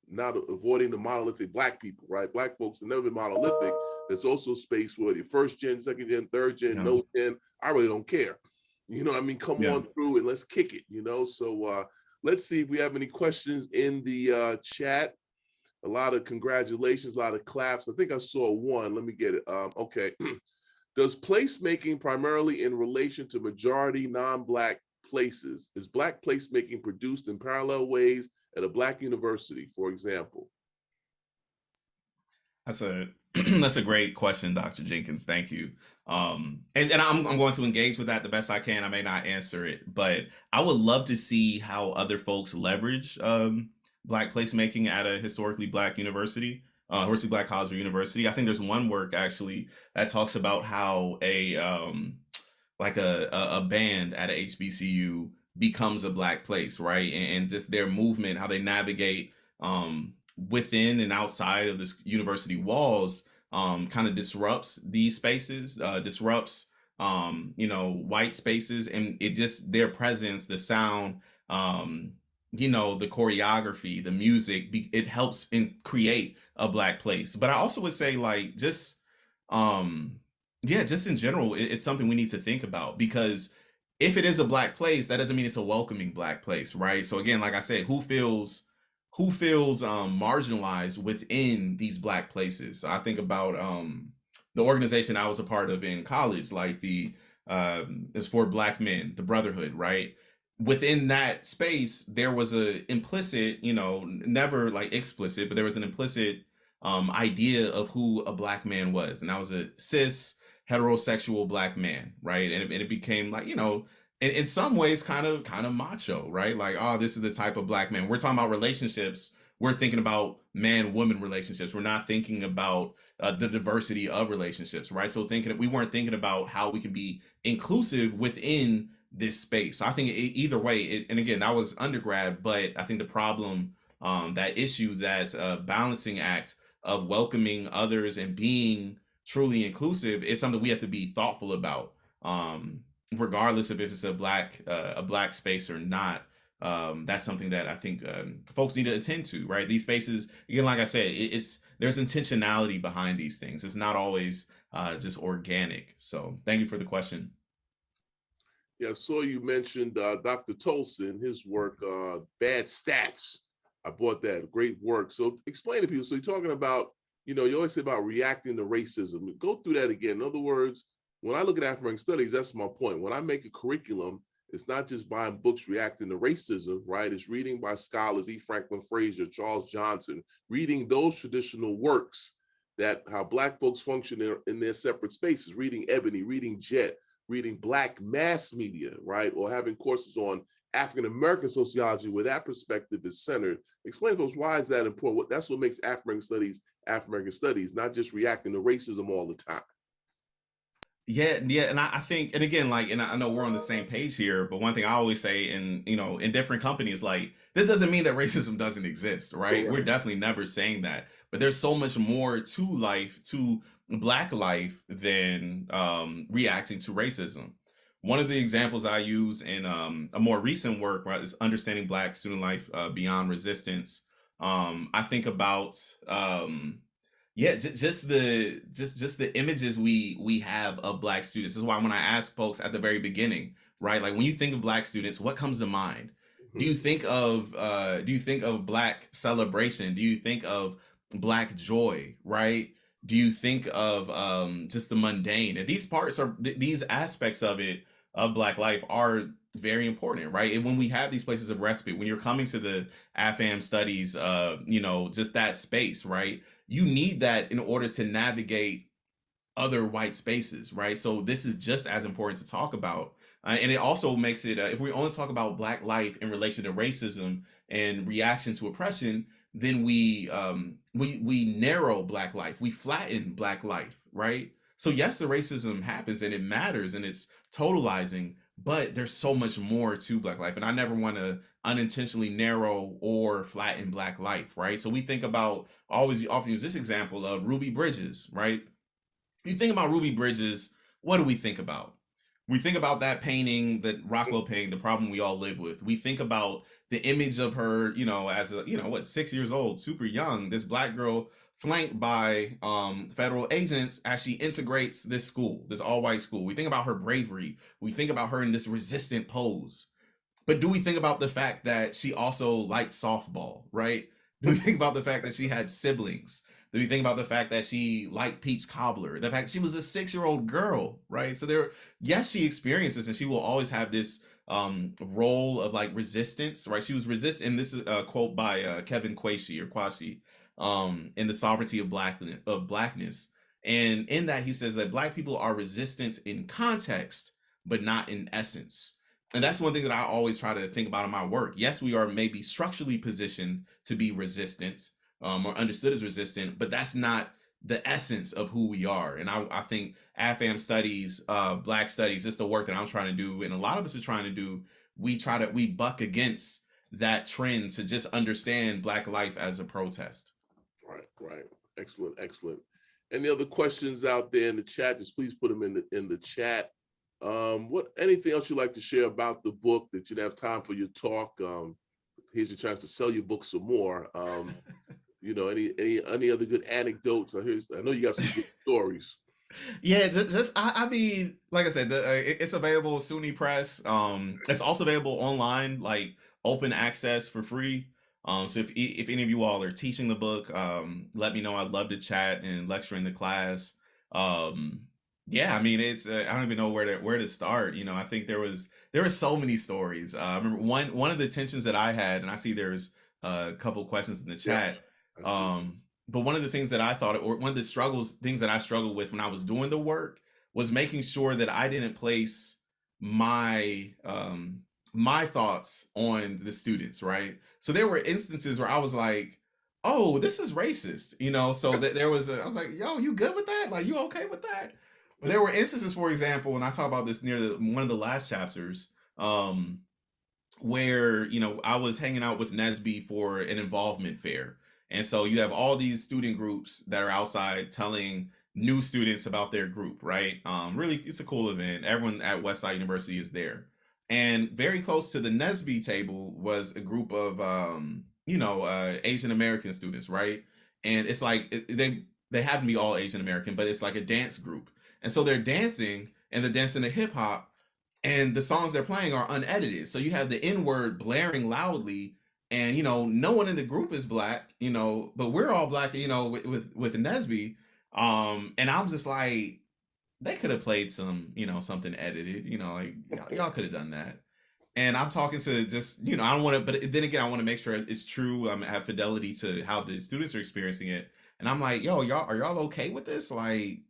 not avoiding the monolithic Black people, right? Black folks have never been monolithic. There's also space where the first gen, second gen, third gen, no gen, I really don't care. You know what I mean? Come on through and let's kick it, So let's see if we have any questions in the chat. A lot of congratulations, a lot of claps. I think I saw one. Let me get it. Okay. Does placemaking primarily in relation to majority non-Black places? Is Black placemaking produced in parallel ways at a Black university, for example? That's a great question, Dr. Jenkins. Thank you. And I'm going to engage with that the best I can. I may not answer it, but I would love to see how other folks leverage Black placemaking at a historically Black university, historically Black college or university. I think there's one work actually that talks about how like a band at a HBCU becomes a Black place, right? And just their movement, how they navigate within and outside of this university walls, kind of disrupts these spaces, disrupts white spaces, and it just their presence, the sound, the choreography, the music, it helps create a Black place. But I also would say just in general, it's something we need to think about, because if it is a Black place, that doesn't mean it's a welcoming Black place, right? So again, like I said, who feels marginalized within these Black places? So I think about the organization I was a part of in college, like it's for Black men, the Brotherhood, right? Within that space, there was a implicit, never like explicit, but there was an implicit idea of who a Black man was, and that was a cis heterosexual Black man, right? And it became like, in some ways kind of macho, right? Like, oh, this is the type of Black man. We're talking about relationships. We're thinking about man-woman relationships. We're not thinking about the diversity of relationships, right? So we weren't thinking about how we can be inclusive within this space. So I think either way, and again, that was undergrad, but I think the problem, that issue, that balancing act of welcoming others and being truly inclusive is something we have to be thoughtful about, regardless of if it's a Black space or not. That's something that I think folks need to attend to, right? These spaces, again, like I said, there's intentionality behind these things. It's not always just organic. So thank you for the question. Yeah, I saw you mentioned Dr. Tolson, his work, Bad Stats. I bought that, great work. So explain to people, so you're talking about, you always say about reacting to racism. Go through that again. In other words, when I look at African Studies, that's my point. When I make a curriculum, It's not just buying books reacting to racism, right? It's reading by scholars, E. Franklin Frazier, Charles Johnson, reading those traditional works that how Black folks function in their separate spaces, reading Ebony, reading Jet, reading Black mass media, right? Or having courses on African-American sociology where that perspective is centered. Explain to us, why is that important? That's what makes African-American studies, not just reacting to racism all the time. Yeah, yeah, and I think, and again, like, and I know we're on the same page here, but one thing I always say in, in different companies, like, this doesn't mean that racism doesn't exist, right? We're definitely never saying that, but there's so much more to life, to Black life, than reacting to racism. One of the examples I use in a more recent work, right, is understanding Black student life beyond resistance. I think about yeah, just the images we have of Black students. This is why when I ask folks at the very beginning, right, like when you think of Black students, what comes to mind? Do you think of Black celebration? Do you think of Black joy, right? Do you think of just the mundane? And these parts are these aspects of it, of Black life, are very important, right? And when we have these places of respite, when you're coming to the AFAM studies, just that space, right? You need that in order to navigate other white spaces, right? So this is just as important to talk about. And it also makes it, if we only talk about Black life in relation to racism and reaction to oppression, then we narrow Black life, we flatten Black life, right? So yes, the racism happens and it matters and it's totalizing, but there's so much more to Black life, and I never want to unintentionally narrow or flatten Black life, right? So we think about, always often use this example of Ruby Bridges, right? You think about Ruby Bridges, what do we think about? We think about that painting, that Rockwell painting, the problem we all live with. We think about the image of her, as a, 6 years old, super young, this Black girl flanked by federal agents as she integrates this school, this all-white school. We think about her bravery. We think about her in this resistant pose. But do we think about the fact that she also liked softball, right? Do we think about the fact that she had siblings? Do we think about the fact that she liked peach cobbler? The fact she was a 6-year-old girl, right? So yes, she experiences, and she will always have this role of like resistance, right? She was resistant, and this is a quote by Kevin Kwashi, in The Sovereignty of Blackness. And in that, he says that Black people are resistant in context, but not in essence. And that's one thing that I always try to think about in my work. Yes, we are maybe structurally positioned to be resistant, or understood as resistant, but that's not the essence of who we are. And I think AFAM studies, Black studies, just the work that I'm trying to do, and a lot of us are trying to do, we buck against that trend to just understand Black life as a protest. Right. Excellent. Any other questions out there in the chat? Just please put them in the chat. Anything else you'd like to share about the book that you'd have time for your talk? Here's your chance to sell your book some more. Any other good anecdotes? I know you got some good stories. Yeah, I mean, like I said, it's available SUNY Press. It's also available online, like open access for free. So if any of you all are teaching the book, let me know. I'd love to chat and lecture in the class. Yeah, I mean, it's I don't even know where to start. I think there were so many stories. I remember one of the tensions that I had, and I see there's a couple questions in the chat. But one of the things that I thought, or one of the things that I struggled with when I was doing the work, was making sure that I didn't place my my thoughts on the students, right? So there were instances where I was like, "Oh, this is racist," So that I was like, "Yo, you good with that? Like, you okay with that?" But there were instances, for example, and I talk about this near one of the last chapters, where I was hanging out with Nesby for an involvement fair. And so you have all these student groups that are outside telling new students about their group, right? Really, it's a cool event. Everyone at Westside University is there. And very close to the Nesby table was a group of, Asian American students, right? And it's like they happen to be all Asian American, but it's like a dance group. And so they're dancing, and they're dancing to hip hop, and the songs they're playing are unedited. So you have the N-word blaring loudly, and no one in the group is Black, but we're all Black, with Nesby. And I'm just like, they could have played some, something edited, like y'all could have done that. And I'm talking to just, I don't want to, but then again, I want to make sure it's true. I have fidelity to how the students are experiencing it. And I'm like, yo, y'all, are y'all okay with this? Like,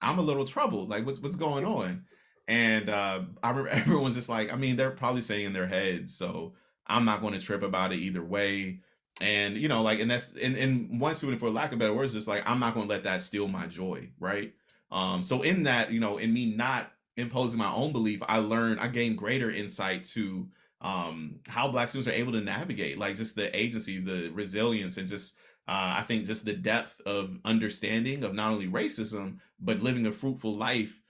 I'm a little troubled. Like, what's going on? And I remember everyone's just like, I mean, they're probably saying in their heads, so I'm not going to trip about it either way. And like, and that's and one student, for lack of better words, just like, I'm not going to let that steal my joy, right? So in that, in me not imposing my own belief, I gained greater insight to how Black students are able to navigate, like, just the agency, the resilience, and just I think just the depth of understanding of not only racism but living a fruitful life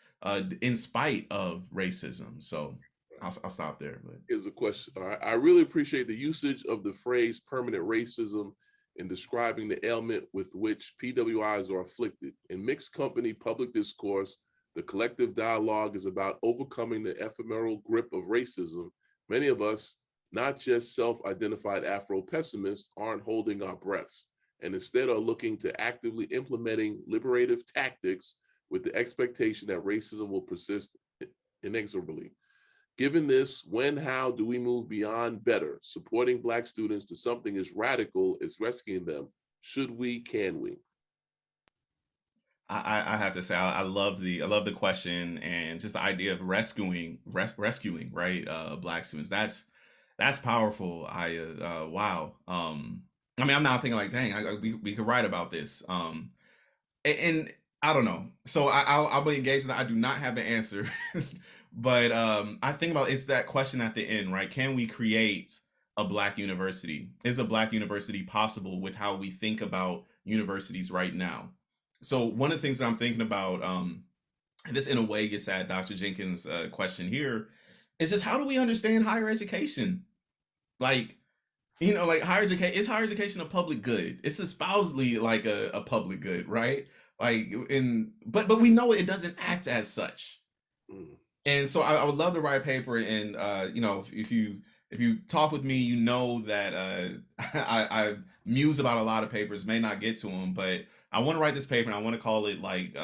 in spite of racism. So I'll stop there. But Here's a question. All right. I really appreciate the usage of the phrase permanent racism in describing the ailment with which PWIs are afflicted. In mixed company public discourse, the collective dialogue is about overcoming the ephemeral grip of racism. Many of us, not just self-identified Afro-pessimists, aren't holding our breaths, and instead are looking to actively implementing liberative tactics with the expectation that racism will persist inexorably. Given this, when, how do we move beyond better, supporting Black students, to something as radical as rescuing them? Should we, can we? I have to say, I love the question, and just the idea of rescuing, right, Black students. That's powerful. Wow. I mean, I'm now thinking like, dang, we could write about this. And I don't know. So I'll be engaged with that. I do not have the answer, but I think about, it's that question at the end, right? Can we create a Black university? Is a Black university possible with how we think about universities right now? So one of the things that I'm thinking about, and this in a way gets at Dr. Jenkins' question here, is just, how do we understand higher education? Like, like, higher education a public good? It's espousally like a public good, right? Like, but we know it doesn't act as such. Mm. And so I would love to write a paper, and if you talk with me, that I muse about a lot of papers, may not get to them, but I want to write this paper, and I want to call it, like,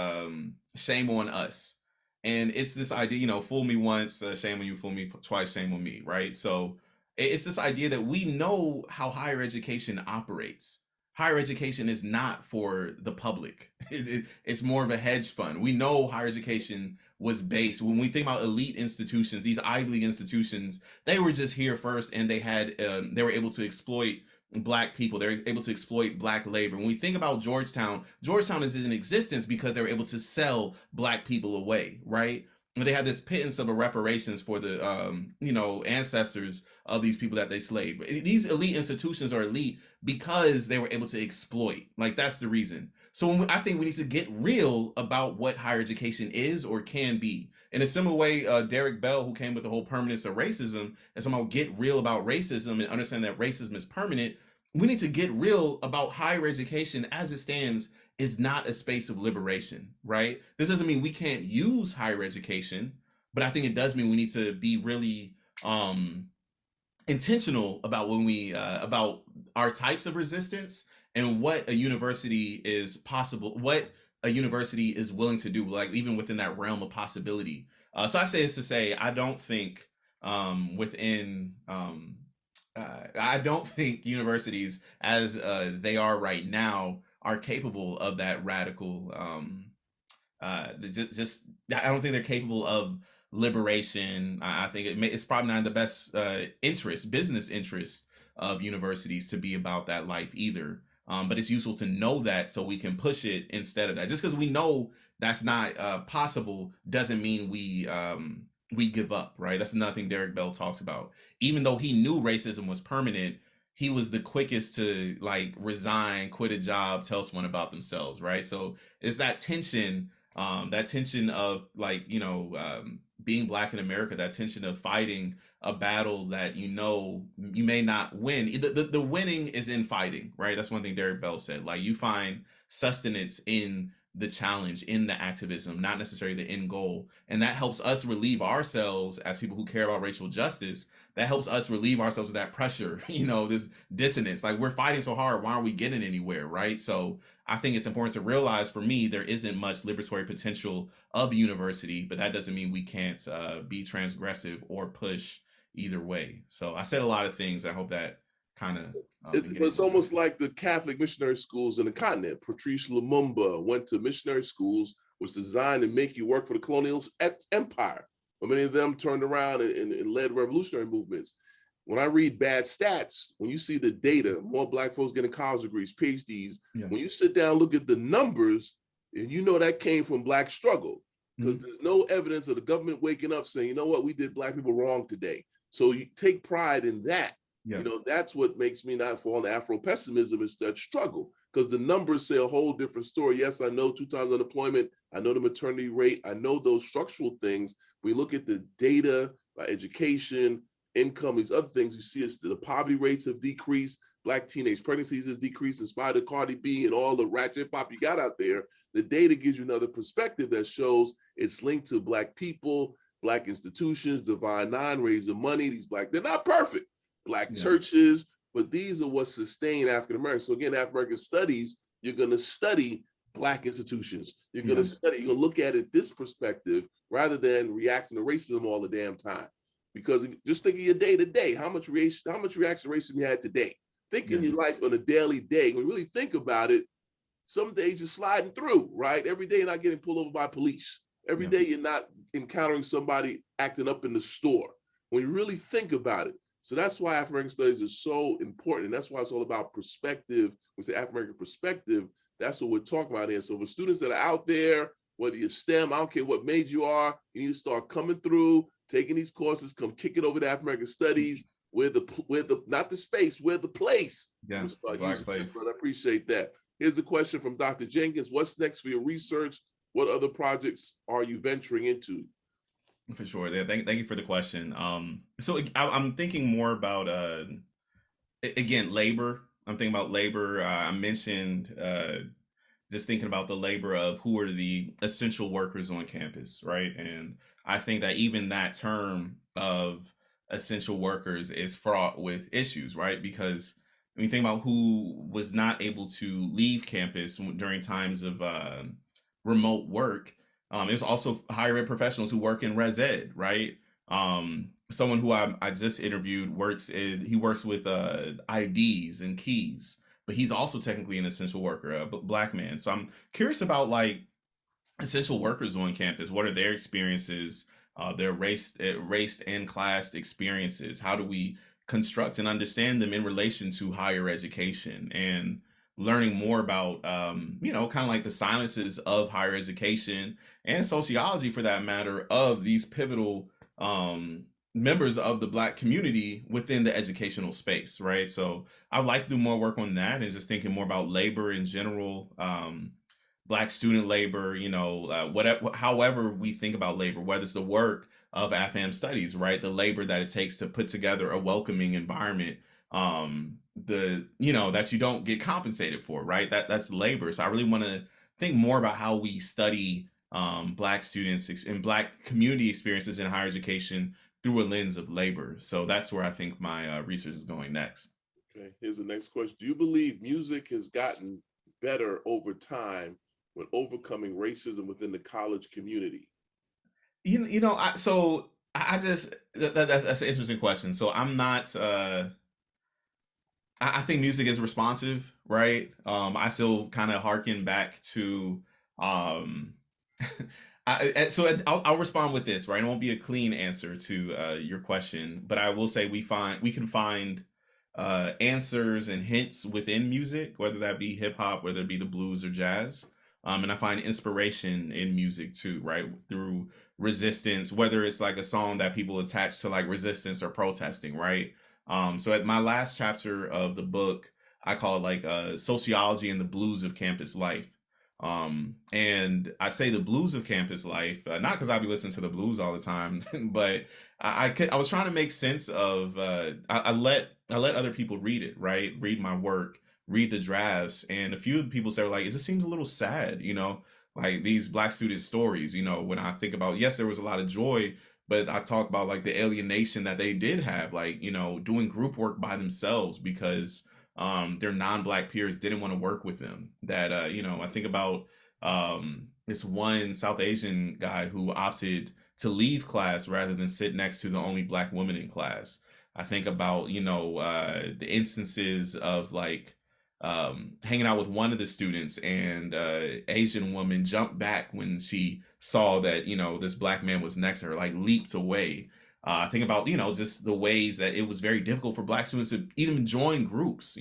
shame on us. And it's this idea, fool me once, shame on you; fool me twice, shame on me, right? So it's this idea that we know how higher education operates. Higher education is not for the public. It's more of a hedge fund. We know higher education was based, when we think about elite institutions, these Ivy League institutions, they were just here first, and they were able to exploit Black people. They were able to exploit Black labor. When we think about Georgetown is in existence because they were able to sell Black people away, right? And they had this pittance of a reparations for the ancestors of these people that they slaved. These elite institutions are elite because they were able to exploit. Like, that's the reason. So I think we need to get real about what higher education is or can be. In a similar way, Derek Bell, who came with the whole permanence of racism, and somehow get real about racism and understand that racism is permanent, we need to get real about higher education as it stands is not a space of liberation, right? This doesn't mean we can't use higher education, but I think it does mean we need to be really intentional about when we about our types of resistance, and what a university is possible, what a university is willing to do, like, even within that realm of possibility. So I say this to say, I don't think universities, as they are right now, are capable of that radical. Just I don't think they're capable of liberation. I think it's probably not in the best business interest of universities to be about that life either. But it's useful to know that, so we can push it instead of that. Just because we know that's not possible doesn't mean we give up, right? That's another thing Derek Bell talks about. Even though he knew racism was permanent, he was the quickest to, like, resign, quit a job, tell someone about themselves, right? So it's that tension of, like, being Black in America, that tension of fighting a battle that you may not win. The winning is in fighting, right? That's one thing Derek Bell said. Like, you find sustenance in the challenge, in the activism, not necessarily the end goal. And that helps us relieve ourselves as people who care about racial justice. That helps us relieve ourselves of that pressure, this dissonance. Like, we're fighting so hard, why aren't we getting anywhere, right? So I think it's important to realize, for me, there isn't much liberatory potential of a university, but that doesn't mean we can't be transgressive or push either way. So I said a lot of things. I hope that kind of But it's almost like the Catholic missionary schools in the continent. Patrice Lumumba went to missionary schools, was designed to make you work for the colonial empire. But many of them turned around and led revolutionary movements. When I read bad stats, when you see the data, more Black folks getting college degrees, PhDs, when you sit down and look at the numbers, and you know that came from Black struggle, because there's no evidence of the government waking up saying, you know what, we did Black people wrong today. So you take pride in that. Yeah. You know, that's what makes me not fall into Afro-pessimism, is that struggle, because the numbers say a whole different story. Yes, I know 2 times unemployment. I know the maternity rate. I know those structural things. We look at the data by education, income, these other things. You see the poverty rates have decreased. Black teenage pregnancies has decreased in spite of Cardi B and all the ratchet pop you got out there. The data gives you another perspective that shows it's linked to Black people, Black institutions, Divine Nine raising money. These Black, they're not perfect. Black churches, but these are what sustain African Americans. So again, African American studies, you're going to study Black institutions. You're going to study, you're going to look at it this perspective rather than reacting to racism all the damn time. Because just think of your day to day, how much reaction to racism you had today. Think in your life on a daily day. When you really think about it, some days you're sliding through, right? Every day you're not getting pulled over by police. Every day you're not encountering somebody acting up in the store. When you really think about it. So that's why African American studies is so important. And that's why it's all about perspective. We say African American perspective, that's what we're talking about here. So for students that are out there, whether you're STEM, I don't care what major you are, you need to start coming through, taking these courses, come kick it over to African American studies, where the not the space, where the place. Yeah, Black place. I appreciate that. Here's a question from Dr. Jenkins. What's next for your research? What other projects are you venturing into? For sure. Yeah, thank you for the question. So I'm thinking more about again, labor. I'm thinking about labor. I mentioned just thinking about the labor of who are the essential workers on campus, right? And I think that even that term of essential workers is fraught with issues, right? Because when you think about who was not able to leave campus during times of remote work, there's also higher ed professionals who work in res ed, right? Someone who I just interviewed he works with IDs and keys, but he's also technically an essential worker, a Black man. So I'm curious about like essential workers on campus. What are their experiences, their race and class experiences? How do we construct and understand them in relation to higher education, and learning more about kind of like the sciences of higher education and sociology, for that matter, of these pivotal members of the Black community within the educational space, right? So I'd like to do more work on that, and just thinking more about labor in general, Black student labor, whatever, however we think about labor, whether it's the work of AFAM studies, right? The labor that it takes to put together a welcoming environment, that you don't get compensated for, right? That's labor. So I really want to think more about how we study Black students and Black community experiences in higher education through a lens of labor. So that's where I think my research is going next. Okay, here's the next question. Do you believe music has gotten better over time when overcoming racism within the college community? That's an interesting question. So I'm not. I think music is responsive, right? I still kind of harken back to. I'll respond with this, right? It won't be a clean answer to your question, but I will say we can find answers and hints within music, whether that be hip hop, whether it be the blues or jazz. And I find inspiration in music too, right? Through resistance, whether it's like a song that people attach to like resistance or protesting, right? So at my last chapter of the book, I call it like sociology and the blues of campus life. And I say the blues of campus life, not because I be listening to the blues all the time, but I was trying to make sense of, I let other people read it, right? Read my work, read the drafts. And a few of the people said, like, it just seems a little sad, like these Black student stories, when I think about, yes, there was a lot of joy, but I talk about like the alienation that they did have, like, doing group work by themselves because their non-Black peers didn't want to work with them. That, I think about this one South Asian guy who opted to leave class rather than sit next to the only Black woman in class. I think about, the instances of like hanging out with one of the students, and Asian woman jumped back when she saw that, this Black man was next to her, like leaped away. I think about, just the ways that it was very difficult for Black students to even join groups,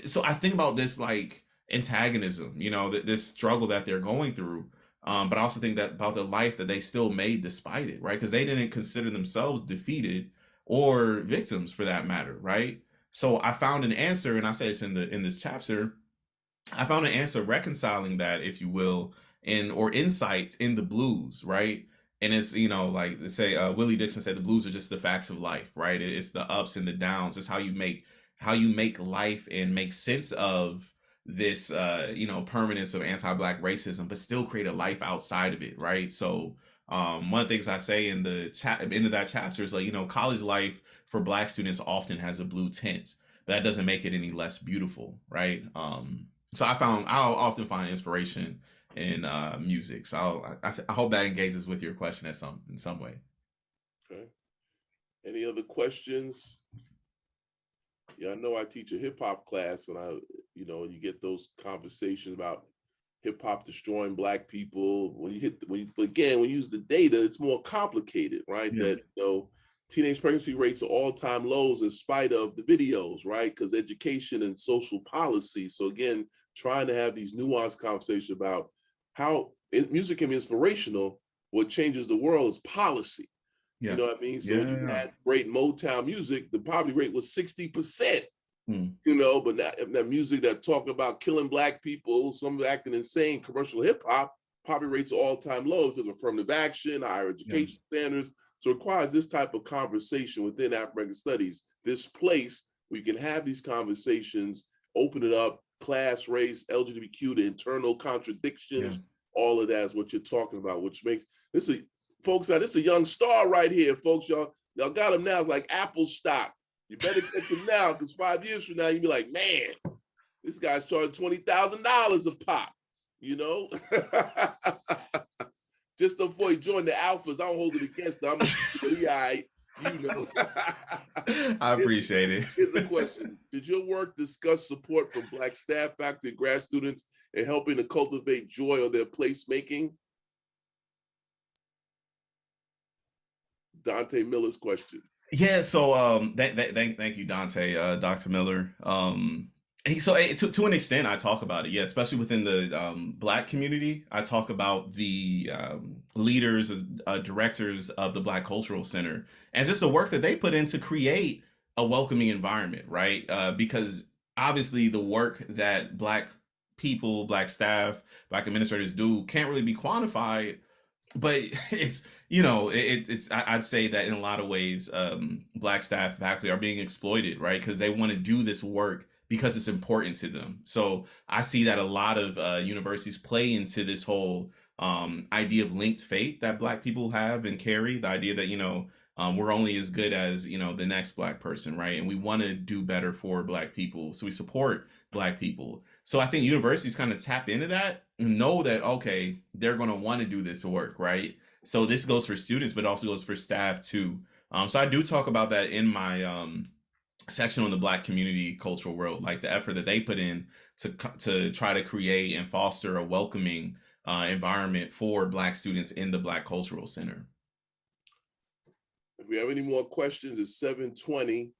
so I think about this like antagonism, this struggle that they're going through. But I also think that about the life that they still made despite it, right? Because they didn't consider themselves defeated or victims for that matter, right? So I found an answer, and I say it's in this chapter. I found an answer reconciling that, if you will, or insight in the blues, right? And it's, like they say, Willie Dixon said, the blues are just the facts of life, right? It's the ups and the downs. It's how you make life and make sense of this, permanence of anti-Black racism, but still create a life outside of it, right? So one of the things I say in the end of that chapter is like, college life for Black students often has a blue tint, but that doesn't make it any less beautiful, right? So I'll often find inspiration in music. So I hope that engages with your question in some way. Okay. Any other questions? Yeah, I know I teach a hip hop class, and you get those conversations about hip hop destroying Black people. When you use the data, it's more complicated, right? Yeah. That teenage pregnancy rates are all-time lows in spite of the videos, right? Because education and social policy. So again, trying to have these nuanced conversations about how music can be inspirational. What changes the world is policy. Yeah. You know what I mean? So Yeah. when you had great Motown music, the poverty rate was 60%. Hmm. But that music that talk about killing Black people, some acting insane, commercial hip hop, poverty rates are all-time low because of affirmative action, higher education standards. So it requires this type of conversation within African studies, this place where you can have these conversations, open it up, class, race, LGBTQ, the internal contradictions, all of that is what you're talking about, which makes this is a young star right here, folks. Y'all got him now. It's like Apple stock. You better get him now, because 5 years from now, you'll be like, man, this guy's charging $20,000 a pop, Just before he joined the Alphas, I don't hold it against him. I appreciate it. Here's a question. Did your work discuss support from Black staff, faculty, and grad students in helping to cultivate joy of their placemaking? Dante Miller's question. Yeah, so thank you, Dante, Dr. Miller. To an extent, I talk about it, especially within the Black community. I talk about the leaders, directors of the Black Cultural Center, and just the work that they put in to create a welcoming environment, right? Because obviously the work that Black people, Black staff, Black administrators do can't really be quantified, but it's I'd say that in a lot of ways Black staff, faculty are being exploited, right? Because they want to do this work because it's important to them. So I see that a lot of universities play into this whole idea of linked fate that Black people have and carry, the idea that we're only as good as the next Black person, right? And we want to do better for Black people, so we support Black people. So I think universities kind of tap into that and know that, okay, they're going to want to do this work, right? So this goes for students, but also goes for staff too. So I do talk about that in my section on the Black community cultural world, like the effort that they put in to try to create and foster a welcoming environment for Black students in the Black Cultural Center. If we have any more questions, it's 7:20.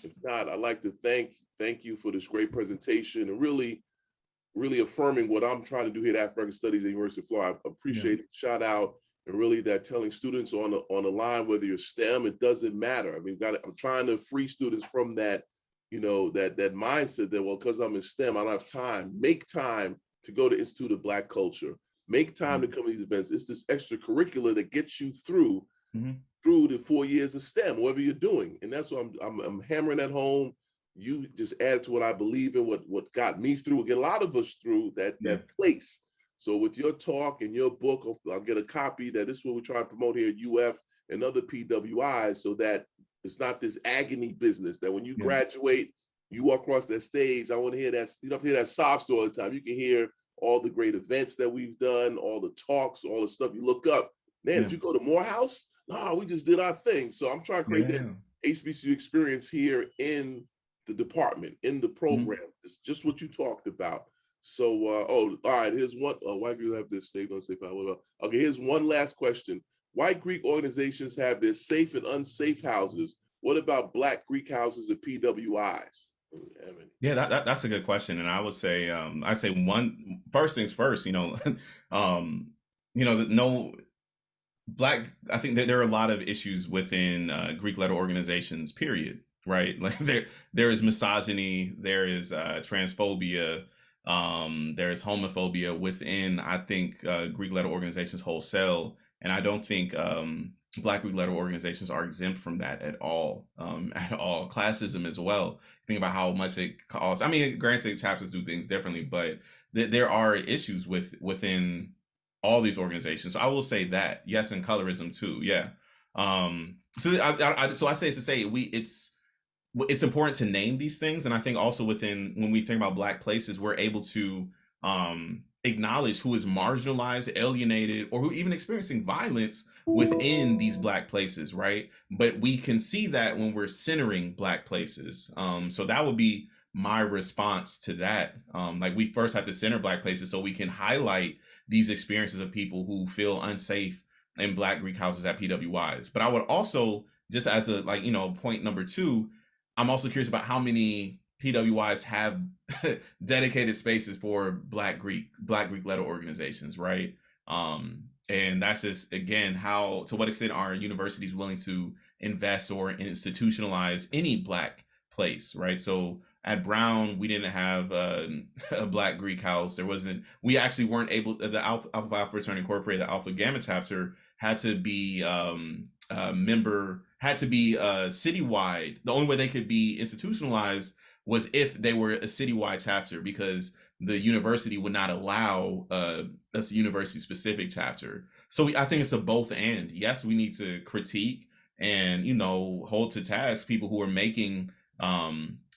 If not, I'd like to thank you for this great presentation and really affirming what I'm trying to do here at African Studies at the University of Florida. I appreciate the shout out, and really that telling students on the line, whether you're STEM, it doesn't matter. I mean, I'm trying to free students from that, that mindset that, well, because I'm in STEM, I don't have time. Make time to go to Institute of Black Culture. Make time to come to these events. It's this extracurricular that gets you through the 4 years of STEM, whatever you're doing. And that's what I'm hammering at home. You just add to what I believe in, what got me through, get a lot of us through that place. So with your talk and your book, I'll get a copy that this is what we try to promote here at UF and other PWIs, so that it's not this agony business that when you graduate, you walk across that stage. I want to hear that, you don't have to hear that sob story all the time. You can hear all the great events that we've done, all the talks, all the stuff you look up. Man, did you go to Morehouse? No, we just did our thing. So I'm trying to create that HBCU experience here in the department, in the program. It's just what you talked about. So, all right, here's one. Why do you have this saved on safe? Okay, here's one last question. White Greek organizations have their safe and unsafe houses. What about Black Greek houses at PWIs? Yeah, that's a good question, and I would say, one first things first. No Black. I think that there are a lot of issues within Greek letter organizations. Period. Right? Like there is misogyny, there is transphobia, there is homophobia within, I think, Greek letter organizations wholesale, and I don't think Black Greek letter organizations are exempt from that at all. At all. Classism as well. Think about how much it costs. I mean, granted, chapters do things differently, but there are issues within all these organizations. So I will say that, yes, and colorism too. Yeah. So I say to say it's important to name these things, and I think also within, when we think about Black places, we're able to acknowledge who is marginalized, alienated, or who even experiencing violence within these Black places, right? But we can see that when we're centering Black places. So that would be my response to that. Like, we first have to center Black places so we can highlight these experiences of people who feel unsafe in Black Greek houses at PWIs. But I would also, just as a point number two, I'm also curious about how many PWIs have dedicated spaces for Black Greek letter organizations, right? And that's just, again, to what extent are universities willing to invest or institutionalize any Black place, right? So at Brown, we didn't have a Black Greek house. We actually weren't able, the Alpha Phi Fraternity Incorporated, the Alpha Gamma chapter had to be citywide. The only way they could be institutionalized was if they were a citywide chapter, because the university would not allow a university specific chapter. So I think it's a both and. Yes, we need to critique and hold to task people who are making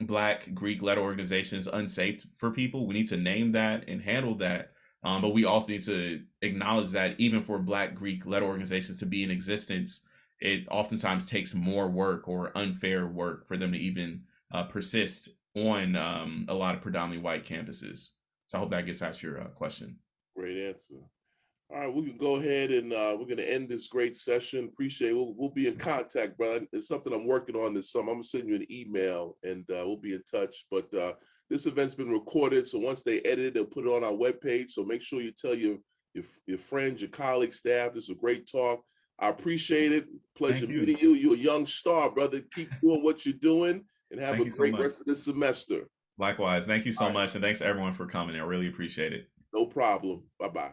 Black Greek letter organizations unsafe for people. We need to name that and handle that. But we also need to acknowledge that even for Black Greek letter organizations to be in existence, it oftentimes takes more work or unfair work for them to even persist on a lot of predominantly white campuses. So I hope that gets at your question. Great answer. All right, we can go ahead and we're going to end this great session. Appreciate it. We'll be in contact, brother. It's something I'm working on this summer. I'm going to send you an email and we'll be in touch. But this event's been recorded, so once they edit it, they'll put it on our webpage. So make sure you tell your friends, your colleagues, staff. This is a great talk. I appreciate it. Pleasure meeting you. You're a young star, brother. Keep doing what you're doing and have a great rest of this semester. Likewise. Thank you so much. And thanks to everyone for coming. I really appreciate it. No problem. Bye-bye.